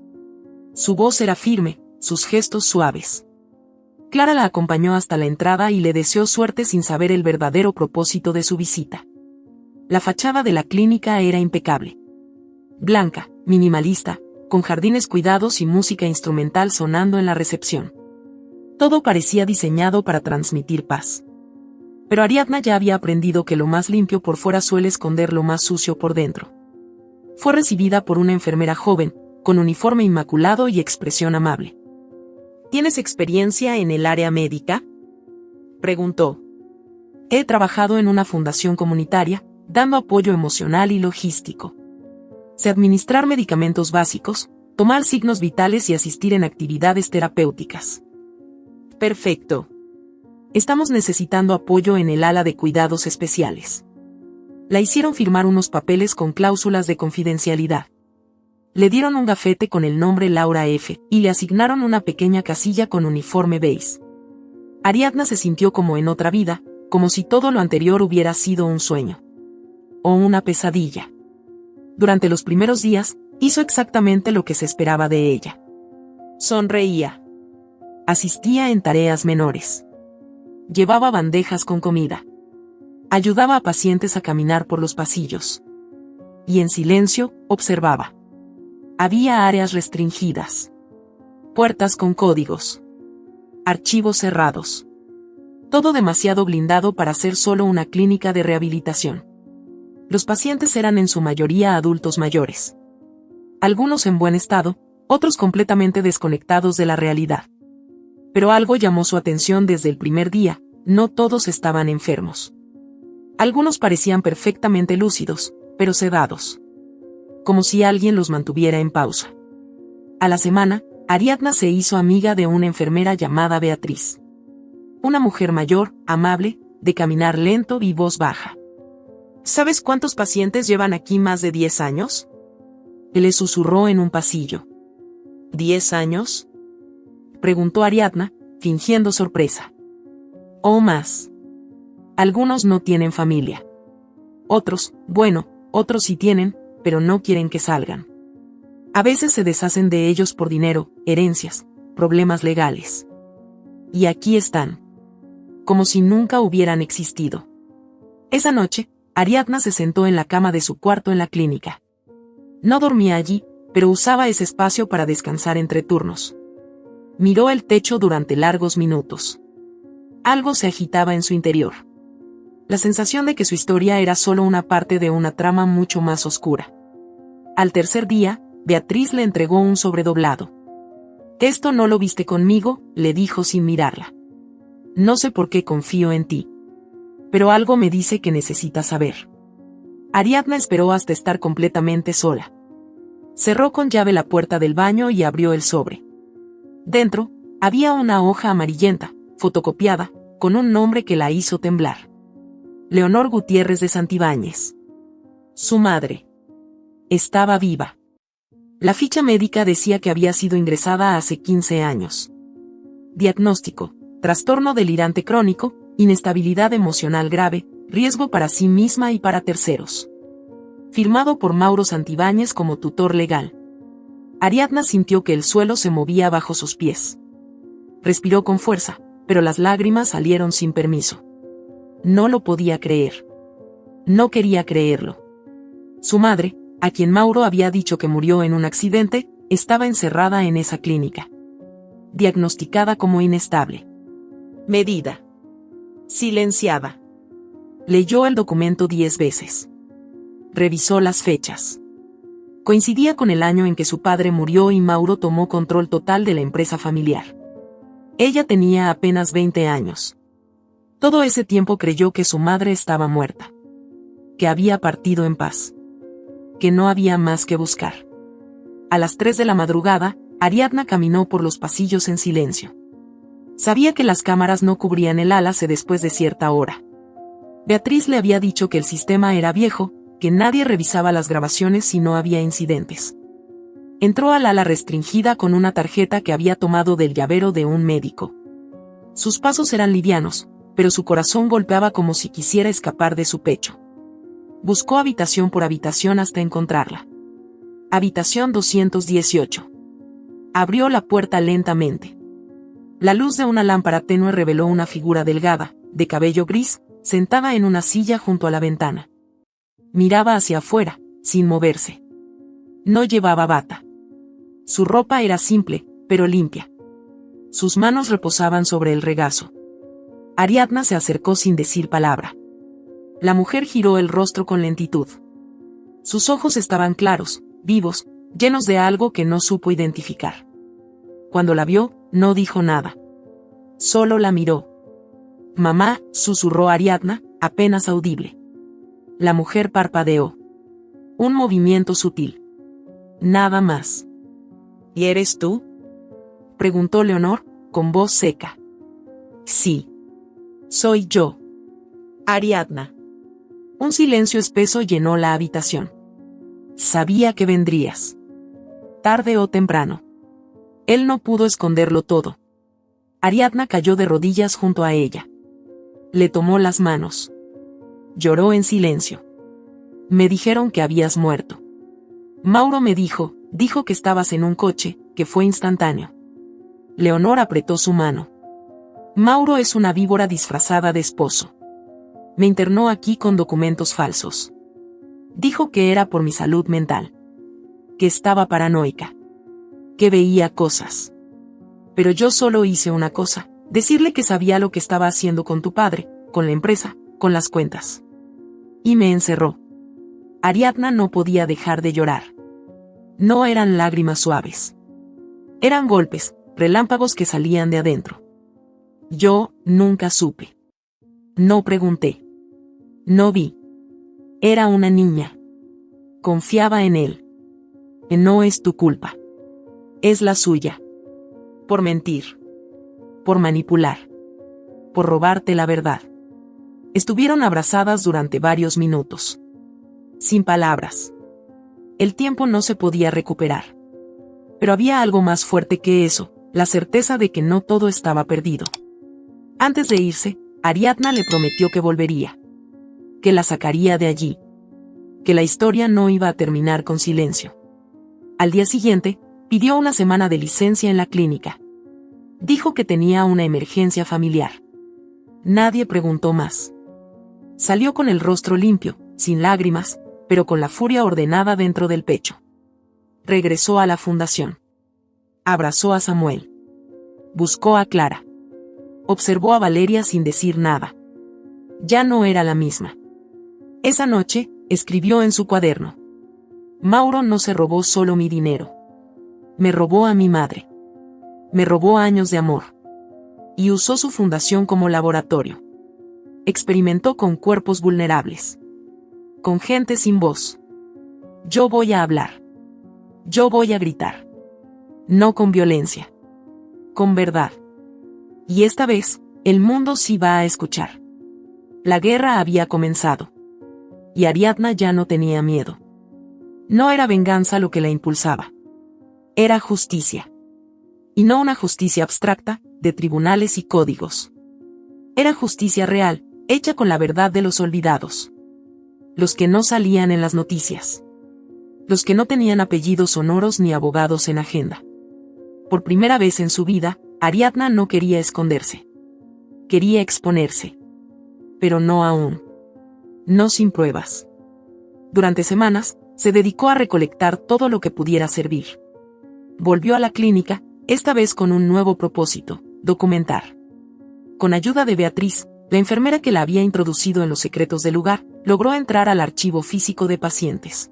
Su voz era firme, sus gestos suaves. Clara la acompañó hasta la entrada y le deseó suerte sin saber el verdadero propósito de su visita. La fachada de la clínica era impecable. Blanca, minimalista, con jardines cuidados y música instrumental sonando en la recepción. Todo parecía diseñado para transmitir paz. Pero Ariadna ya había aprendido que lo más limpio por fuera suele esconder lo más sucio por dentro. Fue recibida por una enfermera joven, con uniforme inmaculado y expresión amable. ¿Tienes experiencia en el área médica?, preguntó. He trabajado en una fundación comunitaria, dando apoyo emocional y logístico. Sé administrar medicamentos básicos, tomar signos vitales y asistir en actividades terapéuticas. Perfecto. Estamos necesitando apoyo en el ala de cuidados especiales. La hicieron firmar unos papeles con cláusulas de confidencialidad. Le dieron un gafete con el nombre Laura F. y le asignaron una pequeña casilla con uniforme beige. Ariadna se sintió como en otra vida, como si todo lo anterior hubiera sido un sueño. O una pesadilla. Durante los primeros días, hizo exactamente lo que se esperaba de ella. Sonreía. Asistía en tareas menores. Llevaba bandejas con comida. Ayudaba a pacientes a caminar por los pasillos. Y en silencio, observaba. Había áreas restringidas. Puertas con códigos. Archivos cerrados. Todo demasiado blindado para ser solo una clínica de rehabilitación. Los pacientes eran en su mayoría adultos mayores. Algunos en buen estado, otros completamente desconectados de la realidad. Pero algo llamó su atención desde el primer día: no todos estaban enfermos. Algunos parecían perfectamente lúcidos, pero sedados. Como si alguien los mantuviera en pausa. A la semana, Ariadna se hizo amiga de una enfermera llamada Beatriz. Una mujer mayor, amable, de caminar lento y voz baja. ¿Sabes cuántos pacientes llevan aquí más de 10 años? Le susurró en un pasillo. ¿10 años? Preguntó Ariadna, fingiendo sorpresa. O más. Algunos no tienen familia. Otros, bueno, otros sí tienen, pero no quieren que salgan. A veces se deshacen de ellos por dinero, herencias, problemas legales. Y aquí están. Como si nunca hubieran existido. Esa noche, Ariadna se sentó en la cama de su cuarto en la clínica. No dormía allí, pero usaba ese espacio para descansar entre turnos. Miró el techo durante largos minutos. Algo se agitaba en su interior. La sensación de que su historia era solo una parte de una trama mucho más oscura. Al tercer día, Beatriz le entregó un sobredoblado. «Esto no lo viste conmigo», le dijo sin mirarla. «No sé por qué confío en ti. Pero algo me dice que necesitas saber». Ariadna esperó hasta estar completamente sola. Cerró con llave la puerta del baño y abrió el sobre. Dentro, había una hoja amarillenta, fotocopiada, con un nombre que la hizo temblar. Leonor Gutiérrez de Santibáñez. Su madre. Estaba viva. La ficha médica decía que había sido ingresada hace 15 años. Diagnóstico: trastorno delirante crónico, inestabilidad emocional grave, riesgo para sí misma y para terceros. Firmado por Mauro Santibáñez como tutor legal. Ariadna sintió que el suelo se movía bajo sus pies. Respiró con fuerza, pero las lágrimas salieron sin permiso. No lo podía creer. No quería creerlo. Su madre, a quien Mauro había dicho que murió en un accidente, estaba encerrada en esa clínica. Diagnosticada como inestable. Medida. Silenciada. Leyó el documento 10 veces. Revisó las fechas. Coincidía con el año en que su padre murió y Mauro tomó control total de la empresa familiar. Ella tenía apenas 20 años. Todo ese tiempo creyó que su madre estaba muerta. Que había partido en paz. Que no había más que buscar. A las 3 de la madrugada, Ariadna caminó por los pasillos en silencio. Sabía que las cámaras no cubrían el álace después de cierta hora. Beatriz le había dicho que el sistema era viejo, que nadie revisaba las grabaciones si no había incidentes. Entró al ala restringida con una tarjeta que había tomado del llavero de un médico. Sus pasos eran livianos, pero su corazón golpeaba como si quisiera escapar de su pecho. Buscó habitación por habitación hasta encontrarla. Habitación 218. Abrió la puerta lentamente. La luz de una lámpara tenue reveló una figura delgada, de cabello gris, sentada en una silla junto a la ventana. Miraba hacia afuera, sin moverse. No llevaba bata. Su ropa era simple, pero limpia. Sus manos reposaban sobre el regazo. Ariadna se acercó sin decir palabra. La mujer giró el rostro con lentitud. Sus ojos estaban claros, vivos, llenos de algo que no supo identificar. Cuando la vio, no dijo nada. Solo la miró. «Mamá», susurró Ariadna, apenas audible. La mujer parpadeó. Un movimiento sutil. Nada más. ¿Y eres tú?, preguntó Leonor, con voz seca. Sí. Soy yo. Ariadna. Un silencio espeso llenó la habitación. Sabía que vendrías. Tarde o temprano. Él no pudo esconderlo todo. Ariadna cayó de rodillas junto a ella. Le tomó las manos. Lloró en silencio. Me dijeron que habías muerto. Mauro me dijo que estabas en un coche, que fue instantáneo. Leonor apretó su mano. Mauro es una víbora disfrazada de esposo. Me internó aquí con documentos falsos. Dijo que era por mi salud mental. Que estaba paranoica. Que veía cosas. Pero yo solo hice una cosa, decirle que sabía lo que estaba haciendo con tu padre, con la empresa, con las cuentas. Y me encerró. Ariadna no podía dejar de llorar. No eran lágrimas suaves. Eran golpes, relámpagos que salían de adentro. Yo nunca supe. No pregunté. No vi. Era una niña. Confiaba en él. No es tu culpa. Es la suya. Por mentir. Por manipular. Por robarte la verdad. Estuvieron abrazadas durante varios minutos. Sin palabras. El tiempo no se podía recuperar. Pero había algo más fuerte que eso, la certeza de que no todo estaba perdido. Antes de irse, Ariadna le prometió que volvería. Que la sacaría de allí. Que la historia no iba a terminar con silencio. Al día siguiente, pidió una semana de licencia en la clínica. Dijo que tenía una emergencia familiar. Nadie preguntó más. Salió con el rostro limpio, sin lágrimas, pero con la furia ordenada dentro del pecho. Regresó a la fundación. Abrazó a Samuel. Buscó a Clara. Observó a Valeria sin decir nada. Ya no era la misma. Esa noche, escribió en su cuaderno. Mauro no se robó solo mi dinero. Me robó a mi madre. Me robó años de amor. Y usó su fundación como laboratorio. Experimentó con cuerpos vulnerables. Con gente sin voz. Yo voy a hablar. Yo voy a gritar. No con violencia. Con verdad. Y esta vez, el mundo sí va a escuchar. La guerra había comenzado. Y Ariadna ya no tenía miedo. No era venganza lo que la impulsaba. Era justicia. Y no una justicia abstracta, de tribunales y códigos. Era justicia real, hecha con la verdad de los olvidados. Los que no salían en las noticias. Los que no tenían apellidos sonoros ni abogados en agenda. Por primera vez en su vida, Ariadna no quería esconderse. Quería exponerse. Pero no aún. No sin pruebas. Durante semanas, se dedicó a recolectar todo lo que pudiera servir. Volvió a la clínica, esta vez con un nuevo propósito, documentar. Con ayuda de Beatriz, la enfermera que la había introducido en los secretos del lugar, logró entrar al archivo físico de pacientes.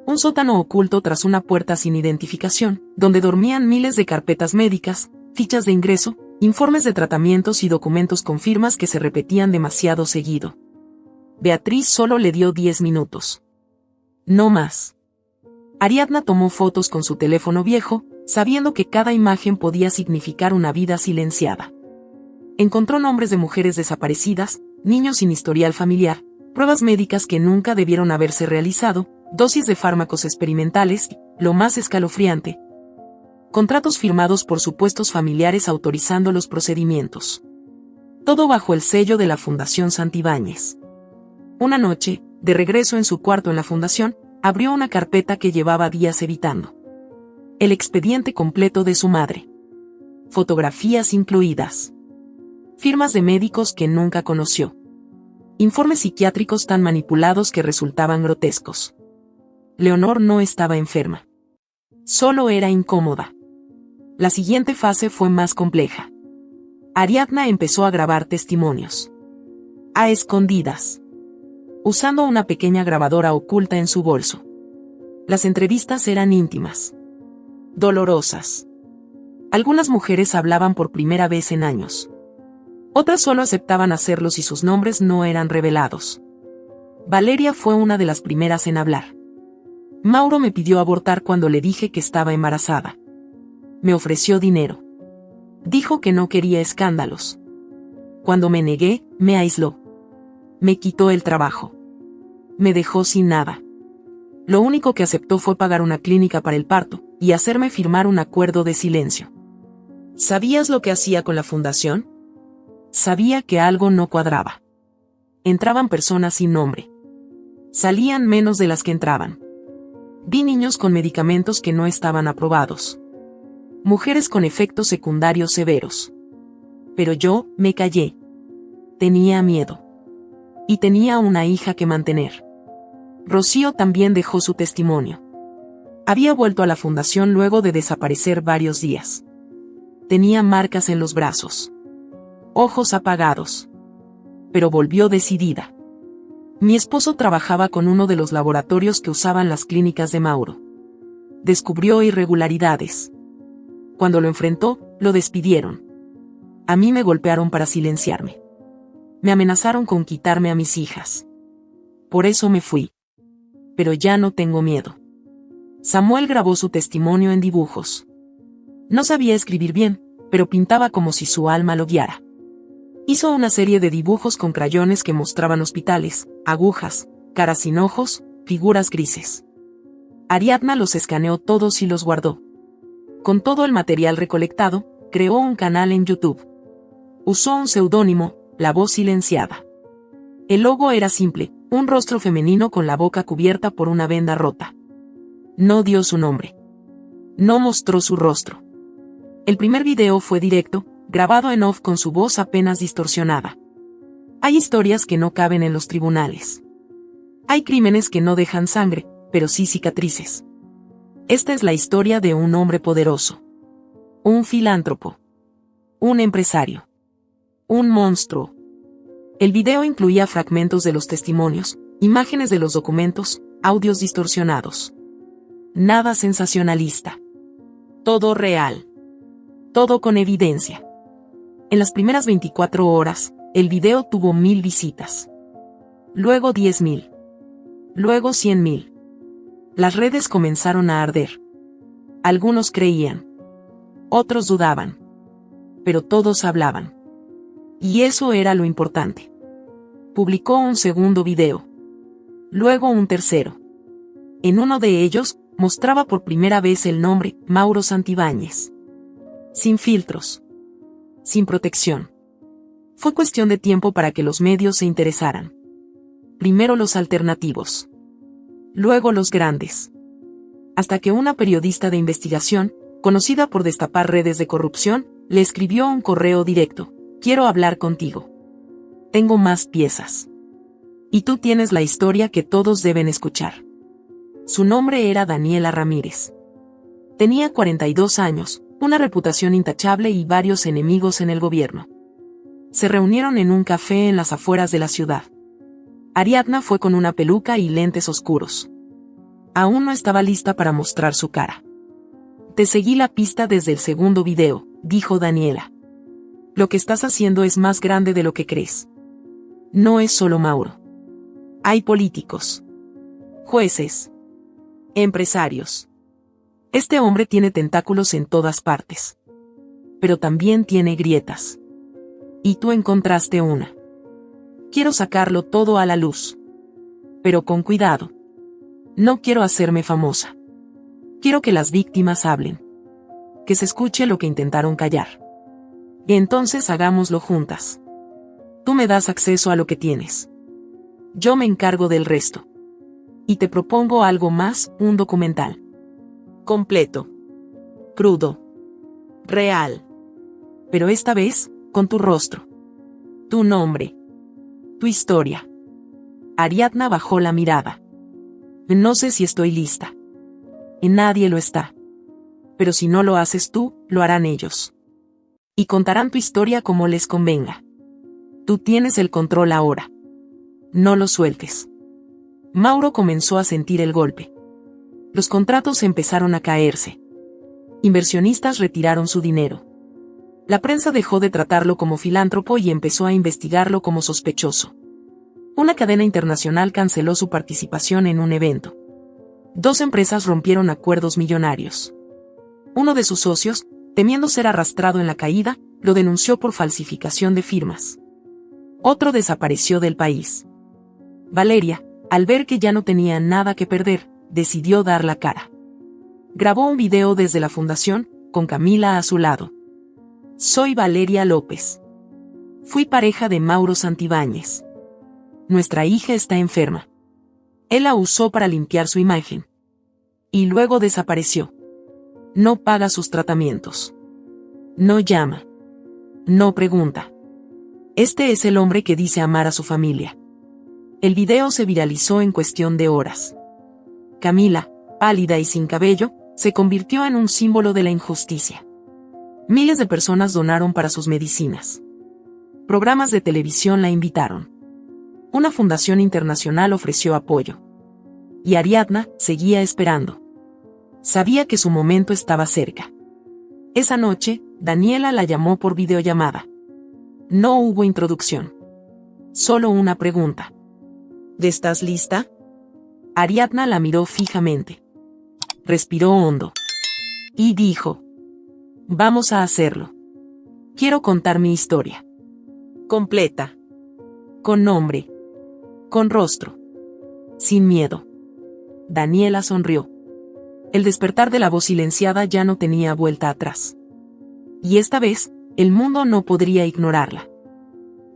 Un sótano oculto tras una puerta sin identificación, donde dormían miles de carpetas médicas, fichas de ingreso, informes de tratamientos y documentos con firmas que se repetían demasiado seguido. Beatriz solo le dio 10 minutos. No más. Ariadna tomó fotos con su teléfono viejo, sabiendo que cada imagen podía significar una vida silenciada. Encontró nombres de mujeres desaparecidas, niños sin historial familiar, pruebas médicas que nunca debieron haberse realizado, dosis de fármacos experimentales, lo más escalofriante, contratos firmados por supuestos familiares autorizando los procedimientos. Todo bajo el sello de la Fundación Santibáñez. Una noche, de regreso en su cuarto en la fundación, abrió una carpeta que llevaba días evitando. El expediente completo de su madre. Fotografías incluidas. Firmas de médicos que nunca conoció. Informes psiquiátricos tan manipulados que resultaban grotescos. Leonor no estaba enferma. Solo era incómoda. La siguiente fase fue más compleja. Ariadna empezó a grabar testimonios. A escondidas. Usando una pequeña grabadora oculta en su bolso. Las entrevistas eran íntimas. Dolorosas. Algunas mujeres hablaban por primera vez en años. Otras solo aceptaban hacerlo si sus nombres no eran revelados. Valeria fue una de las primeras en hablar. Mauro me pidió abortar cuando le dije que estaba embarazada. Me ofreció dinero. Dijo que no quería escándalos. Cuando me negué, me aisló. Me quitó el trabajo. Me dejó sin nada. Lo único que aceptó fue pagar una clínica para el parto, y hacerme firmar un acuerdo de silencio. ¿Sabías lo que hacía con la fundación? Sabía que algo no cuadraba. Entraban personas sin nombre. Salían menos de las que entraban. Vi niños con medicamentos que no estaban aprobados. Mujeres con efectos secundarios severos. Pero yo me callé. Tenía miedo. Y tenía una hija que mantener. Rocío también dejó su testimonio. Había vuelto a la fundación luego de desaparecer varios días. Tenía marcas en los brazos. Ojos apagados. Pero volvió decidida. Mi esposo trabajaba con uno de los laboratorios que usaban las clínicas de Mauro. Descubrió irregularidades. Cuando lo enfrentó, lo despidieron. A mí me golpearon para silenciarme. Me amenazaron con quitarme a mis hijas. Por eso me fui. Pero ya no tengo miedo. Samuel grabó su testimonio en dibujos. No sabía escribir bien, pero pintaba como si su alma lo guiara. Hizo una serie de dibujos con crayones que mostraban hospitales, agujas, caras sin ojos, figuras grises. Ariadna los escaneó todos y los guardó. Con todo el material recolectado, creó un canal en YouTube. Usó un seudónimo, La Voz Silenciada. El logo era simple, un rostro femenino con la boca cubierta por una venda rota. No dio su nombre. No mostró su rostro. El primer video fue directo, grabado en off con su voz apenas distorsionada. Hay historias que no caben en los tribunales. Hay crímenes que no dejan sangre, pero sí cicatrices. Esta es la historia de un hombre poderoso. Un filántropo. Un empresario. Un monstruo. El video incluía fragmentos de los testimonios, imágenes de los documentos, audios distorsionados. Nada sensacionalista. Todo real. Todo con evidencia. En las primeras 24 horas, el video tuvo 1000 visitas. Luego 10.000. Luego 100.000. Las redes comenzaron a arder. Algunos creían. Otros dudaban. Pero todos hablaban. Y eso era lo importante. Publicó un segundo video. Luego un tercero. En uno de ellos, mostraba por primera vez el nombre, Mauro Santibáñez. Sin filtros. Sin protección. Fue cuestión de tiempo para que los medios se interesaran. Primero los alternativos. Luego los grandes. Hasta que una periodista de investigación, conocida por destapar redes de corrupción, le escribió un correo directo. Quiero hablar contigo. Tengo más piezas. Y tú tienes la historia que todos deben escuchar. Su nombre era Daniela Ramírez. Tenía 42 años, una reputación intachable y varios enemigos en el gobierno. Se reunieron en un café en las afueras de la ciudad. Ariadna fue con una peluca y lentes oscuros. Aún no estaba lista para mostrar su cara. Te seguí la pista desde el segundo video, dijo Daniela. Lo que estás haciendo es más grande de lo que crees. No es solo Mauro. Hay políticos. Jueces. Empresarios. Este hombre tiene tentáculos en todas partes. Pero también tiene grietas. Y tú encontraste una. Quiero sacarlo todo a la luz. Pero con cuidado. No quiero hacerme famosa. Quiero que las víctimas hablen. Que se escuche lo que intentaron callar. Y entonces hagámoslo juntas. Tú me das acceso a lo que tienes. Yo me encargo del resto. Y te propongo algo más, un documental. Completo. Crudo. Real. Pero esta vez, con tu rostro. Tu nombre. Tu historia. Ariadna bajó la mirada. No sé si estoy lista. Y nadie lo está. Pero si no lo haces tú, lo harán ellos. Y contarán tu historia como les convenga. Tú tienes el control ahora. No lo sueltes. Mauro comenzó a sentir el golpe. Los contratos empezaron a caerse. Inversionistas retiraron su dinero. La prensa dejó de tratarlo como filántropo y empezó a investigarlo como sospechoso. Una cadena internacional canceló su participación en un evento. 2 empresas rompieron acuerdos millonarios. Uno de sus socios, temiendo ser arrastrado en la caída, lo denunció por falsificación de firmas. Otro desapareció del país. Valeria, al ver que ya no tenía nada que perder, decidió dar la cara. Grabó un video desde la fundación, con Camila a su lado. Soy Valeria López. Fui pareja de Mauro Santibáñez. Nuestra hija está enferma. Él la usó para limpiar su imagen. Y luego desapareció. No paga sus tratamientos. No llama. No pregunta. Este es el hombre que dice amar a su familia. El video se viralizó en cuestión de horas. Camila, pálida y sin cabello, se convirtió en un símbolo de la injusticia. Miles de personas donaron para sus medicinas. Programas de televisión la invitaron. Una fundación internacional ofreció apoyo. Y Ariadna seguía esperando. Sabía que su momento estaba cerca. Esa noche, Daniela la llamó por videollamada. No hubo introducción. Solo una pregunta. ¿Estás lista? Ariadna la miró fijamente. Respiró hondo. Y dijo: vamos a hacerlo. Quiero contar mi historia. Completa. Con nombre. Con rostro. Sin miedo. Daniela sonrió. El despertar de la voz silenciada ya no tenía vuelta atrás. Y esta vez, el mundo no podría ignorarla.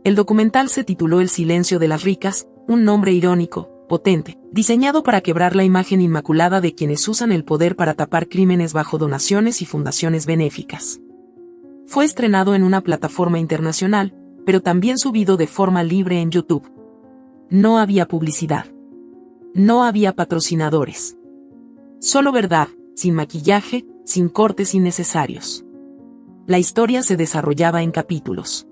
El documental se tituló El silencio de las ricas, un nombre irónico, potente, diseñado para quebrar la imagen inmaculada de quienes usan el poder para tapar crímenes bajo donaciones y fundaciones benéficas. Fue estrenado en una plataforma internacional, pero también subido de forma libre en YouTube. No había publicidad. No había patrocinadores. Solo verdad, sin maquillaje, sin cortes innecesarios. La historia se desarrollaba en capítulos.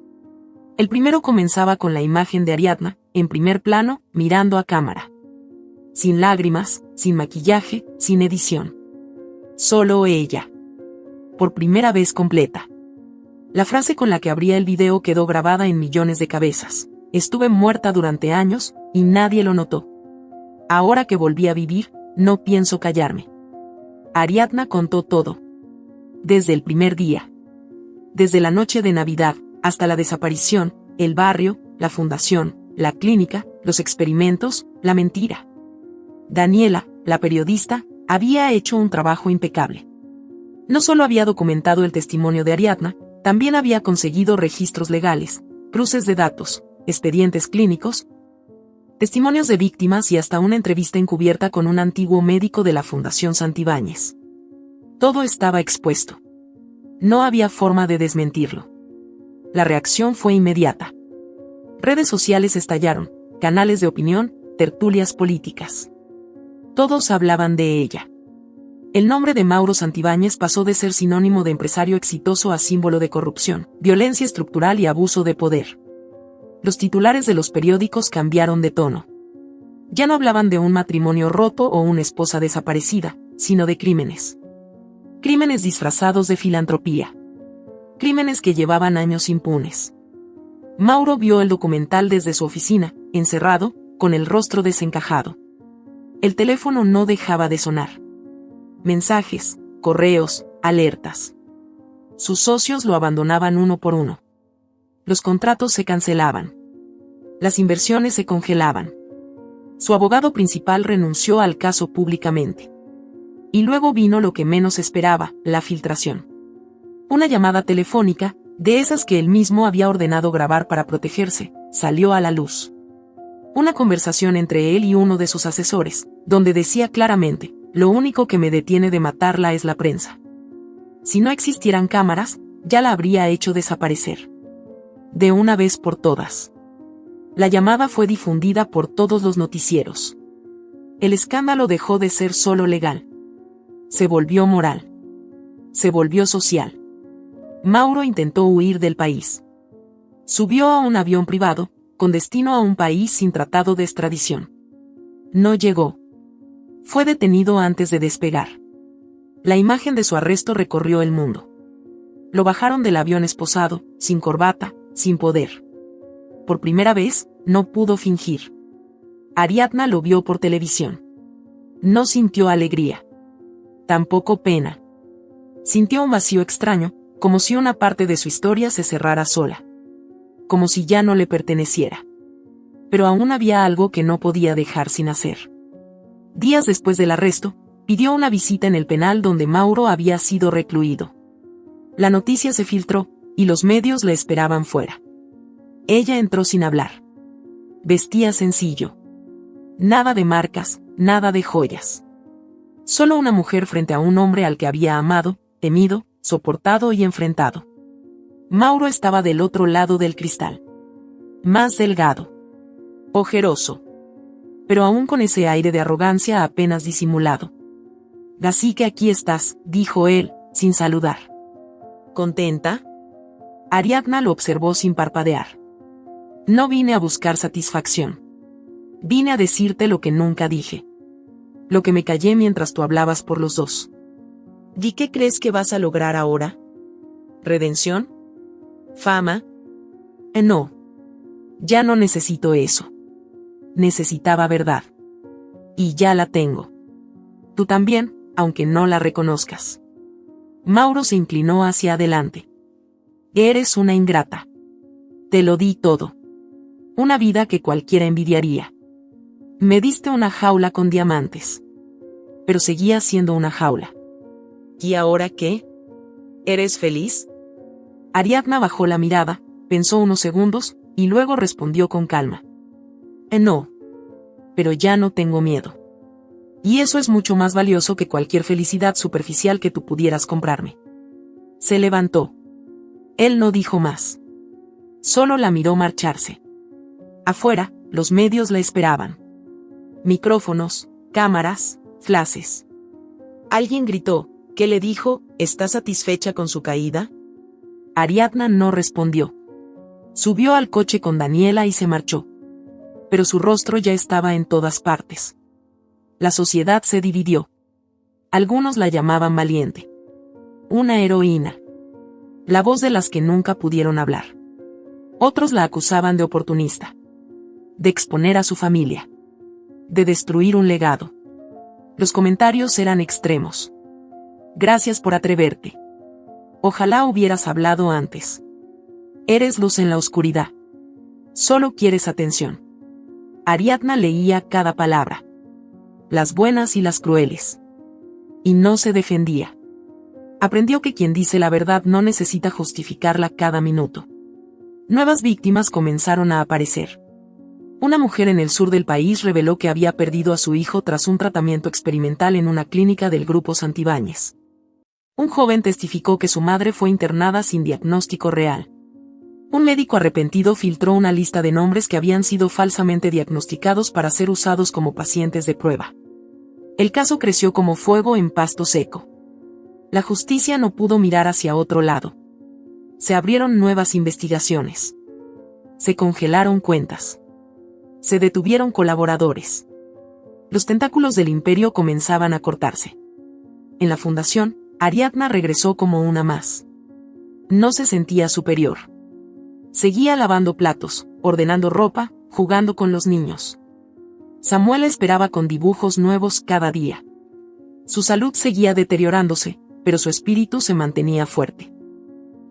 El primero comenzaba con la imagen de Ariadna, en primer plano, mirando a cámara. Sin lágrimas, sin maquillaje, sin edición. Solo ella. Por primera vez completa. La frase con la que abría el video quedó grabada en millones de cabezas. Estuve muerta durante años, y nadie lo notó. Ahora que volví a vivir, no pienso callarme. Ariadna contó todo. Desde el primer día. Desde la noche de Navidad, hasta la desaparición, el barrio, la fundación, la clínica, los experimentos, la mentira. Daniela, la periodista, había hecho un trabajo impecable. No solo había documentado el testimonio de Ariadna, también había conseguido registros legales, cruces de datos, expedientes clínicos, testimonios de víctimas y hasta una entrevista encubierta con un antiguo médico de la Fundación Santibáñez. Todo estaba expuesto. No había forma de desmentirlo. La reacción fue inmediata. Redes sociales estallaron, canales de opinión, tertulias políticas. Todos hablaban de ella. El nombre de Mauro Santibáñez pasó de ser sinónimo de empresario exitoso a símbolo de corrupción, violencia estructural y abuso de poder. Los titulares de los periódicos cambiaron de tono. Ya no hablaban de un matrimonio roto o una esposa desaparecida, sino de crímenes. Crímenes disfrazados de filantropía. Crímenes que llevaban años impunes. Mauro vio el documental desde su oficina, encerrado, con el rostro desencajado. El teléfono no dejaba de sonar. Mensajes, correos, alertas. Sus socios lo abandonaban uno por uno. Los contratos se cancelaban. Las inversiones se congelaban. Su abogado principal renunció al caso públicamente. Y luego vino lo que menos esperaba, la filtración. Una llamada telefónica, de esas que él mismo había ordenado grabar para protegerse, salió a la luz. Una conversación entre él y uno de sus asesores, donde decía claramente: lo único que me detiene de matarla es la prensa. Si no existieran cámaras, ya la habría hecho desaparecer. De una vez por todas. La llamada fue difundida por todos los noticieros. El escándalo dejó de ser solo legal. Se volvió moral. Se volvió social. Mauro intentó huir del país. Subió a un avión privado, con destino a un país sin tratado de extradición. No llegó. Fue detenido antes de despegar. La imagen de su arresto recorrió el mundo. Lo bajaron del avión esposado, sin corbata, sin poder. Por primera vez, no pudo fingir. Ariadna lo vio por televisión. No sintió alegría. Tampoco pena. Sintió un vacío extraño, como si una parte de su historia se cerrara sola. Como si ya no le perteneciera. Pero aún había algo que no podía dejar sin hacer. Días después del arresto, pidió una visita en el penal donde Mauro había sido recluido. La noticia se filtró, y los medios le esperaban fuera. Ella entró sin hablar. Vestía sencillo. Nada de marcas, nada de joyas. Solo una mujer frente a un hombre al que había amado, temido, soportado y enfrentado. Mauro estaba del otro lado del cristal. Más delgado. Ojeroso. Pero aún con ese aire de arrogancia apenas disimulado. «Así que aquí estás», dijo él, sin saludar. ¿Contenta? Ariadna lo observó sin parpadear. No vine a buscar satisfacción. Vine a decirte lo que nunca dije. Lo que me callé mientras tú hablabas por los dos. ¿Y qué crees que vas a lograr ahora? ¿Redención? ¿Fama? No. Ya no necesito eso. Necesitaba verdad. Y ya la tengo. Tú también, aunque no la reconozcas. Mauro se inclinó hacia adelante. Eres una ingrata. Te lo di todo. Una vida que cualquiera envidiaría. Me diste una jaula con diamantes. Pero seguía siendo una jaula. ¿Y ahora qué? ¿Eres feliz? Ariadna bajó la mirada, pensó unos segundos, y luego respondió con calma. No. Pero ya no tengo miedo. Y eso es mucho más valioso que cualquier felicidad superficial que tú pudieras comprarme. Se levantó. Él no dijo más. Solo la miró marcharse. Afuera, los medios la esperaban. Micrófonos, cámaras, flashes. Alguien gritó. ¿Qué le dijo? ¿Está satisfecha con su caída? Ariadna no respondió. Subió al coche con Daniela y se marchó. Pero su rostro ya estaba en todas partes. La sociedad se dividió. Algunos la llamaban valiente. Una heroína. La voz de las que nunca pudieron hablar. Otros la acusaban de oportunista. De exponer a su familia. De destruir un legado. Los comentarios eran extremos. Gracias por atreverte. Ojalá hubieras hablado antes. Eres luz en la oscuridad. Solo quieres atención. Ariadna leía cada palabra. Las buenas y las crueles. Y no se defendía. Aprendió que quien dice la verdad no necesita justificarla cada minuto. Nuevas víctimas comenzaron a aparecer. Una mujer en el sur del país reveló que había perdido a su hijo tras un tratamiento experimental en una clínica del Grupo Santibáñez. Un joven testificó que su madre fue internada sin diagnóstico real. Un médico arrepentido filtró una lista de nombres que habían sido falsamente diagnosticados para ser usados como pacientes de prueba. El caso creció como fuego en pasto seco. La justicia no pudo mirar hacia otro lado. Se abrieron nuevas investigaciones. Se congelaron cuentas. Se detuvieron colaboradores. Los tentáculos del imperio comenzaban a cortarse. En la fundación, Ariadna regresó como una más. No se sentía superior. Seguía lavando platos, ordenando ropa, jugando con los niños. Samuel esperaba con dibujos nuevos cada día. Su salud seguía deteriorándose, pero su espíritu se mantenía fuerte.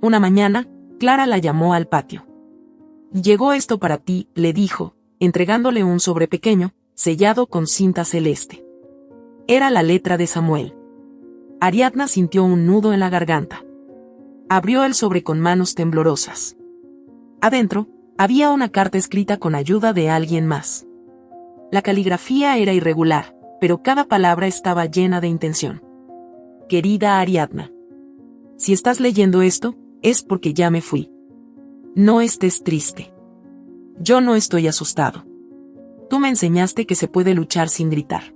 Una mañana, Clara la llamó al patio. «Llegó esto para ti», le dijo, entregándole un sobre pequeño, sellado con cinta celeste. Era la letra de Samuel. Ariadna sintió un nudo en la garganta. Abrió el sobre con manos temblorosas. Adentro, había una carta escrita con ayuda de alguien más. La caligrafía era irregular, pero cada palabra estaba llena de intención. Querida Ariadna. Si estás leyendo esto, es porque ya me fui. No estés triste. Yo no estoy asustado. Tú me enseñaste que se puede luchar sin gritar.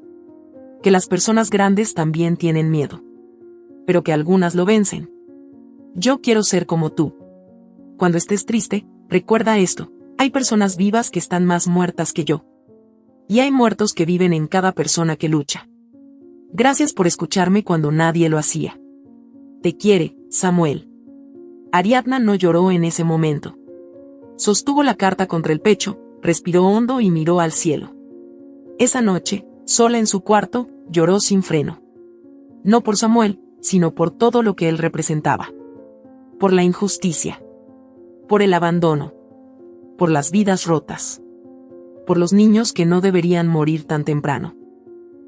Que las personas grandes también tienen miedo. Pero que algunas lo vencen. Yo quiero ser como tú. Cuando estés triste, recuerda esto, hay personas vivas que están más muertas que yo. Y hay muertos que viven en cada persona que lucha. Gracias por escucharme cuando nadie lo hacía. Te quiere, Samuel. Ariadna no lloró en ese momento. Sostuvo la carta contra el pecho, respiró hondo y miró al cielo. Esa noche, sola en su cuarto, lloró sin freno. No por Samuel, sino por todo lo que él representaba. Por la injusticia. Por el abandono. Por las vidas rotas. Por los niños que no deberían morir tan temprano.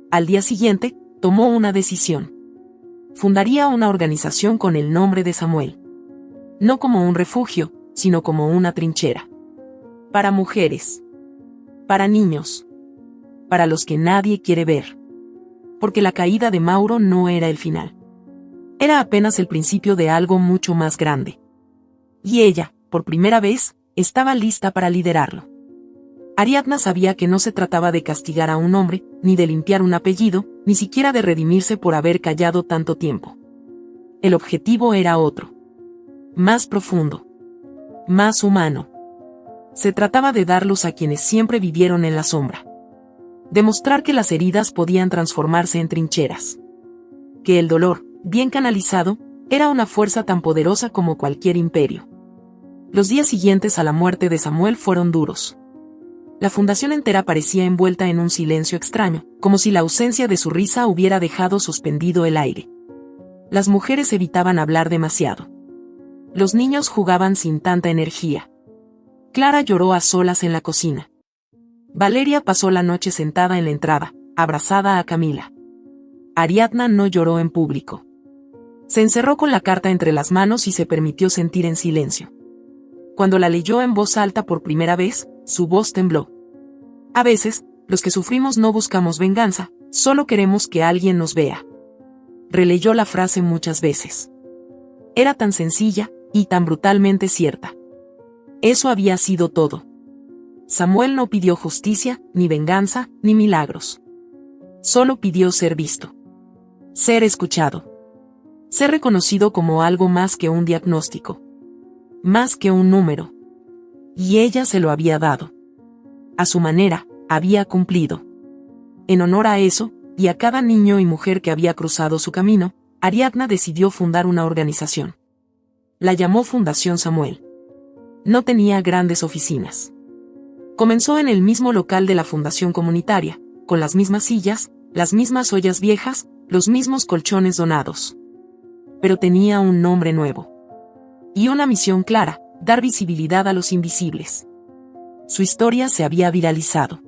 Al día siguiente, tomó una decisión. Fundaría una organización con el nombre de Samuel. No como un refugio, sino como una trinchera. Para mujeres. Para niños. Para los que nadie quiere ver. Porque la caída de Mauro no era el final. Era apenas el principio de algo mucho más grande. Y ella, por primera vez, estaba lista para liderarlo. Ariadna sabía que no se trataba de castigar a un hombre, ni de limpiar un apellido, ni siquiera de redimirse por haber callado tanto tiempo. El objetivo era otro. Más profundo. Más humano. Se trataba de dar luz a quienes siempre vivieron en la sombra. Demostrar que las heridas podían transformarse en trincheras. Que el dolor, bien canalizado, era una fuerza tan poderosa como cualquier imperio. Los días siguientes a la muerte de Samuel fueron duros. La fundación entera parecía envuelta en un silencio extraño, como si la ausencia de su risa hubiera dejado suspendido el aire. Las mujeres evitaban hablar demasiado. Los niños jugaban sin tanta energía. Clara lloró a solas en la cocina. Valeria pasó la noche sentada en la entrada, abrazada a Camila. Ariadna no lloró en público. Se encerró con la carta entre las manos y se permitió sentir en silencio. Cuando la leyó en voz alta por primera vez, su voz tembló. A veces, los que sufrimos no buscamos venganza, solo queremos que alguien nos vea. Releyó la frase muchas veces. Era tan sencilla, y tan brutalmente cierta. Eso había sido todo. Samuel no pidió justicia, ni venganza, ni milagros. Solo pidió ser visto. Ser escuchado. Ser reconocido como algo más que un diagnóstico. Más que un número. Y ella se lo había dado. A su manera, había cumplido. En honor a eso, y a cada niño y mujer que había cruzado su camino, Ariadna decidió fundar una organización. La llamó Fundación Samuel. No tenía grandes oficinas. Comenzó en el mismo local de la fundación comunitaria, con las mismas sillas, las mismas ollas viejas, los mismos colchones donados. Pero tenía un nombre nuevo. Y una misión clara, dar visibilidad a los invisibles. Su historia se había viralizado.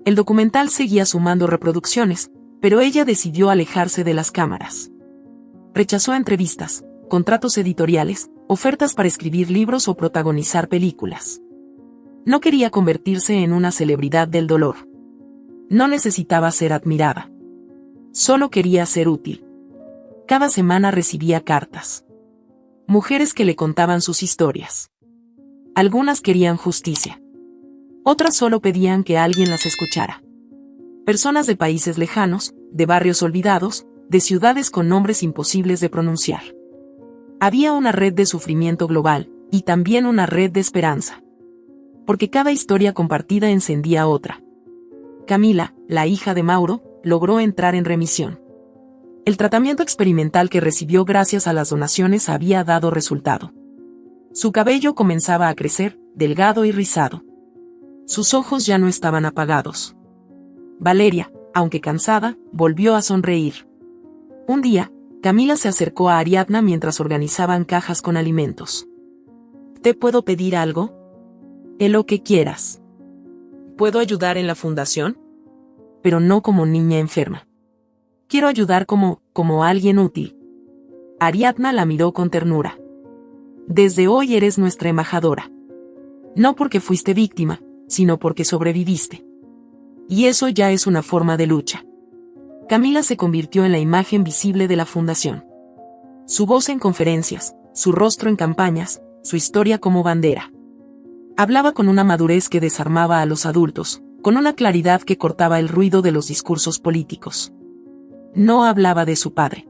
El documental seguía sumando reproducciones, pero ella decidió alejarse de las cámaras. Rechazó entrevistas, contratos editoriales, ofertas para escribir libros o protagonizar películas. No quería convertirse en una celebridad del dolor. No necesitaba ser admirada. Solo quería ser útil. Cada semana recibía cartas. Mujeres que le contaban sus historias. Algunas querían justicia. Otras solo pedían que alguien las escuchara. Personas de países lejanos, de barrios olvidados, de ciudades con nombres imposibles de pronunciar. Había una red de sufrimiento global, y también una red de esperanza. Porque cada historia compartida encendía otra. Camila, la hija de Mauro, logró entrar en remisión. El tratamiento experimental que recibió gracias a las donaciones había dado resultado. Su cabello comenzaba a crecer, delgado y rizado. Sus ojos ya no estaban apagados. Valeria, aunque cansada, volvió a sonreír. Un día, Camila se acercó a Ariadna mientras organizaban cajas con alimentos. ¿Te puedo pedir algo? Lo que quieras. ¿Puedo ayudar en la fundación? Pero no como niña enferma. Quiero ayudar como alguien útil. Ariadna la miró con ternura. Desde hoy eres nuestra embajadora. No porque fuiste víctima, sino porque sobreviviste. Y eso ya es una forma de lucha. Camila se convirtió en la imagen visible de la fundación. Su voz en conferencias, su rostro en campañas, su historia como bandera. Hablaba con una madurez que desarmaba a los adultos, con una claridad que cortaba el ruido de los discursos políticos. No hablaba de su padre.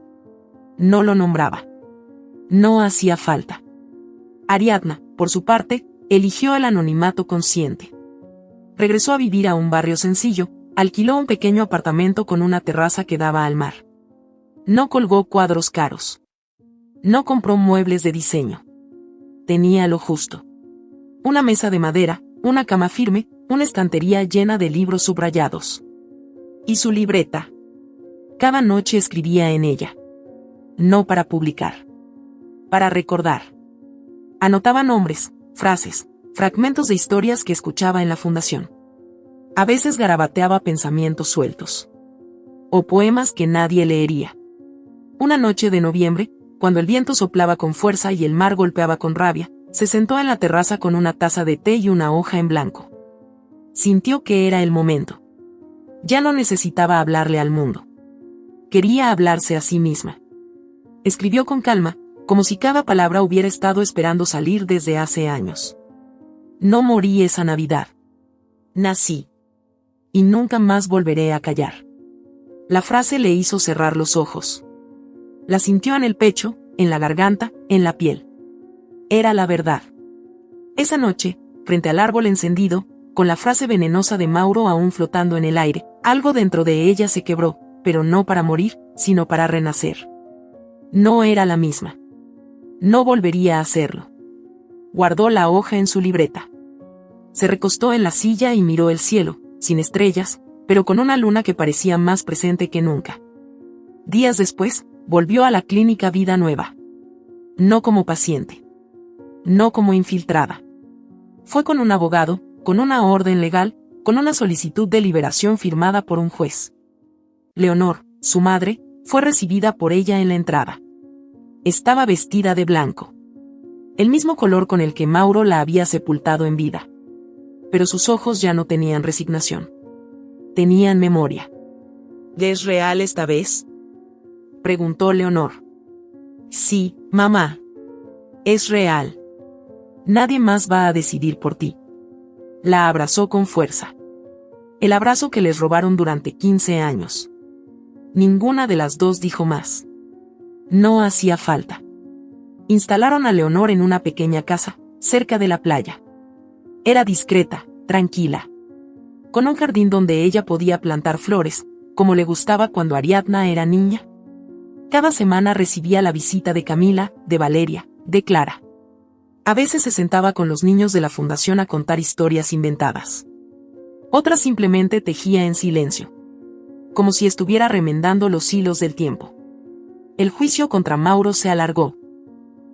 No lo nombraba. No hacía falta. Ariadna, por su parte, eligió el anonimato consciente. Regresó a vivir a un barrio sencillo, alquiló un pequeño apartamento con una terraza que daba al mar. No colgó cuadros caros. No compró muebles de diseño. Tenía lo justo. Una mesa de madera, una cama firme, una estantería llena de libros subrayados. Y su libreta. Cada noche escribía en ella. No para publicar. Para recordar. Anotaba nombres, frases, fragmentos de historias que escuchaba en la fundación. A veces garabateaba pensamientos sueltos. O poemas que nadie leería. Una noche de noviembre, cuando el viento soplaba con fuerza y el mar golpeaba con rabia, Se sentó en la terraza con una taza de té y una hoja en blanco. Sintió que era el momento. Ya no necesitaba hablarle al mundo. Quería hablarse a sí misma. Escribió con calma, como si cada palabra hubiera estado esperando salir desde hace años. No morí esa Navidad. Nací. Y nunca más volveré a callar. La frase le hizo cerrar los ojos. La sintió en el pecho, en la garganta, en la piel. Era la verdad. Esa noche, frente al árbol encendido, con la frase venenosa de Mauro aún flotando en el aire, algo dentro de ella se quebró, pero no para morir, sino para renacer. No era la misma. No volvería a hacerlo. Guardó la hoja en su libreta. Se recostó en la silla y miró el cielo, sin estrellas, pero con una luna que parecía más presente que nunca. Días después, volvió a la clínica Vida Nueva. No como paciente. No como infiltrada. Fue con un abogado, con una orden legal, con una solicitud de liberación firmada por un juez. Leonor, su madre, fue recibida por ella en la entrada. Estaba vestida de blanco. El mismo color con el que Mauro la había sepultado en vida. Pero sus ojos ya no tenían resignación. Tenían memoria. ¿Es real esta vez? Preguntó Leonor. Sí, mamá. Es real. Nadie más va a decidir por ti. La abrazó con fuerza. El abrazo que les robaron durante 15 años. Ninguna de las dos dijo más. No hacía falta. Instalaron a Leonor en una pequeña casa, cerca de la playa. Era discreta, tranquila. Con un jardín donde ella podía plantar flores, como le gustaba cuando Ariadna era niña. Cada semana recibía la visita de Camila, de Valeria, de Clara. A veces se sentaba con los niños de la fundación a contar historias inventadas. Otras simplemente tejía en silencio. Como si estuviera remendando los hilos del tiempo. El juicio contra Mauro se alargó.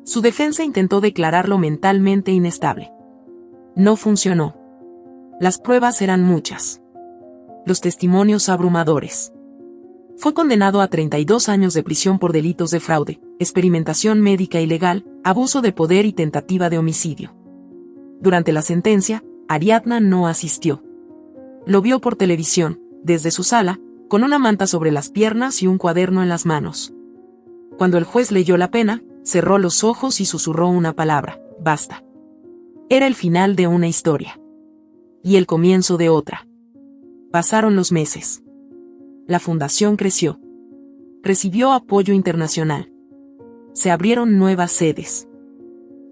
Su defensa intentó declararlo mentalmente inestable. No funcionó. Las pruebas eran muchas. Los testimonios abrumadores. Fue condenado a 32 años de prisión por delitos de fraude, experimentación médica ilegal, abuso de poder y tentativa de homicidio. Durante la sentencia, Ariadna no asistió. Lo vio por televisión, desde su sala, con una manta sobre las piernas y un cuaderno en las manos. Cuando el juez leyó la pena, cerró los ojos y susurró una palabra: basta. Era el final de una historia. Y el comienzo de otra. Pasaron los meses. La fundación creció. Recibió apoyo internacional. Se abrieron nuevas sedes.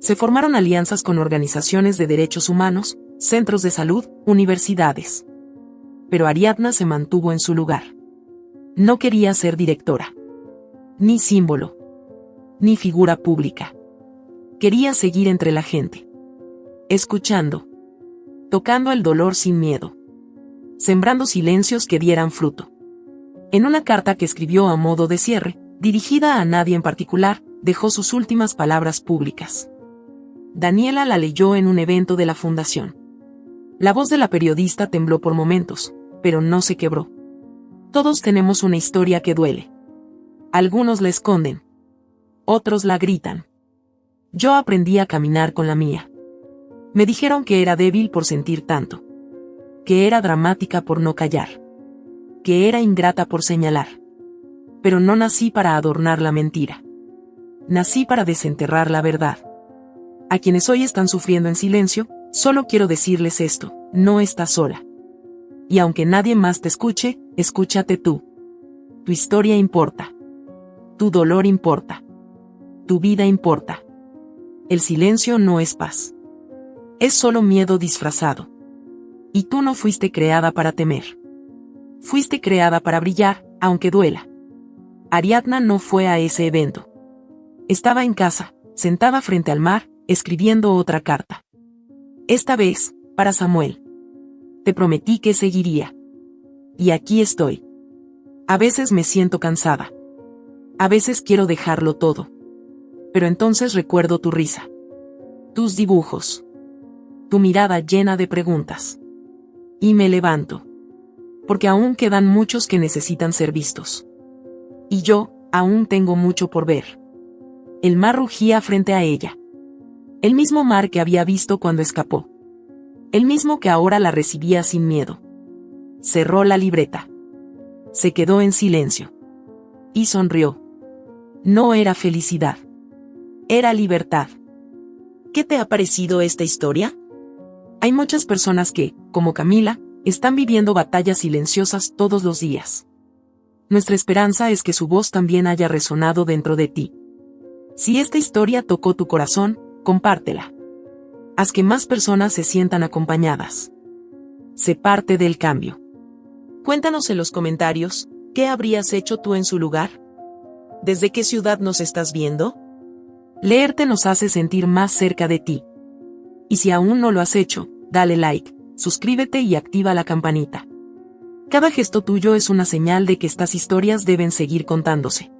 Se formaron alianzas con organizaciones de derechos humanos, centros de salud, universidades. Pero Ariadna se mantuvo en su lugar. No quería ser directora. Ni símbolo. Ni figura pública. Quería seguir entre la gente. Escuchando. Tocando el dolor sin miedo. Sembrando silencios que dieran fruto. En una carta que escribió a modo de cierre, dirigida a nadie en particular, dejó sus últimas palabras públicas. Daniela la leyó en un evento de la fundación. La voz de la periodista tembló por momentos, pero no se quebró. Todos tenemos una historia que duele. Algunos la esconden. Otros la gritan. Yo aprendí a caminar con la mía. Me dijeron que era débil por sentir tanto. Que era dramática por no callar. Que era ingrata por señalar. Pero no nací para adornar la mentira. Nací para desenterrar la verdad. A quienes hoy están sufriendo en silencio, solo quiero decirles esto: no estás sola. Y aunque nadie más te escuche, escúchate tú. Tu historia importa. Tu dolor importa. Tu vida importa. El silencio no es paz. Es solo miedo disfrazado. Y tú no fuiste creada para temer. Fuiste creada para brillar, aunque duela. Ariadna no fue a ese evento. Estaba en casa, sentada frente al mar, escribiendo otra carta. Esta vez, para Samuel. Te prometí que seguiría. Y aquí estoy. A veces me siento cansada. A veces quiero dejarlo todo. Pero entonces recuerdo tu risa. Tus dibujos. Tu mirada llena de preguntas. Y me levanto. Porque aún quedan muchos que necesitan ser vistos. Y yo, aún tengo mucho por ver. El mar rugía frente a ella. El mismo mar que había visto cuando escapó. El mismo que ahora la recibía sin miedo. Cerró la libreta. Se quedó en silencio. Y sonrió. No era felicidad. Era libertad. ¿Qué te ha parecido esta historia? Hay muchas personas que, como Camila, están viviendo batallas silenciosas todos los días. Nuestra esperanza es que su voz también haya resonado dentro de ti. Si esta historia tocó tu corazón, compártela. Haz que más personas se sientan acompañadas. Sé parte del cambio. Cuéntanos en los comentarios, ¿qué habrías hecho tú en su lugar? ¿Desde qué ciudad nos estás viendo? Leerte nos hace sentir más cerca de ti. Y si aún no lo has hecho, dale like, suscríbete y activa la campanita. Cada gesto tuyo es una señal de que estas historias deben seguir contándose.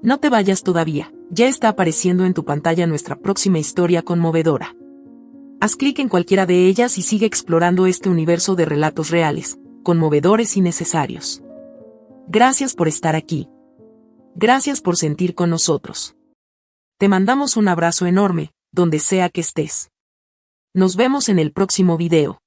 No te vayas todavía, ya está apareciendo en tu pantalla nuestra próxima historia conmovedora. Haz clic en cualquiera de ellas y sigue explorando este universo de relatos reales, conmovedores y necesarios. Gracias por estar aquí. Gracias por sentir con nosotros. Te mandamos un abrazo enorme, donde sea que estés. Nos vemos en el próximo video.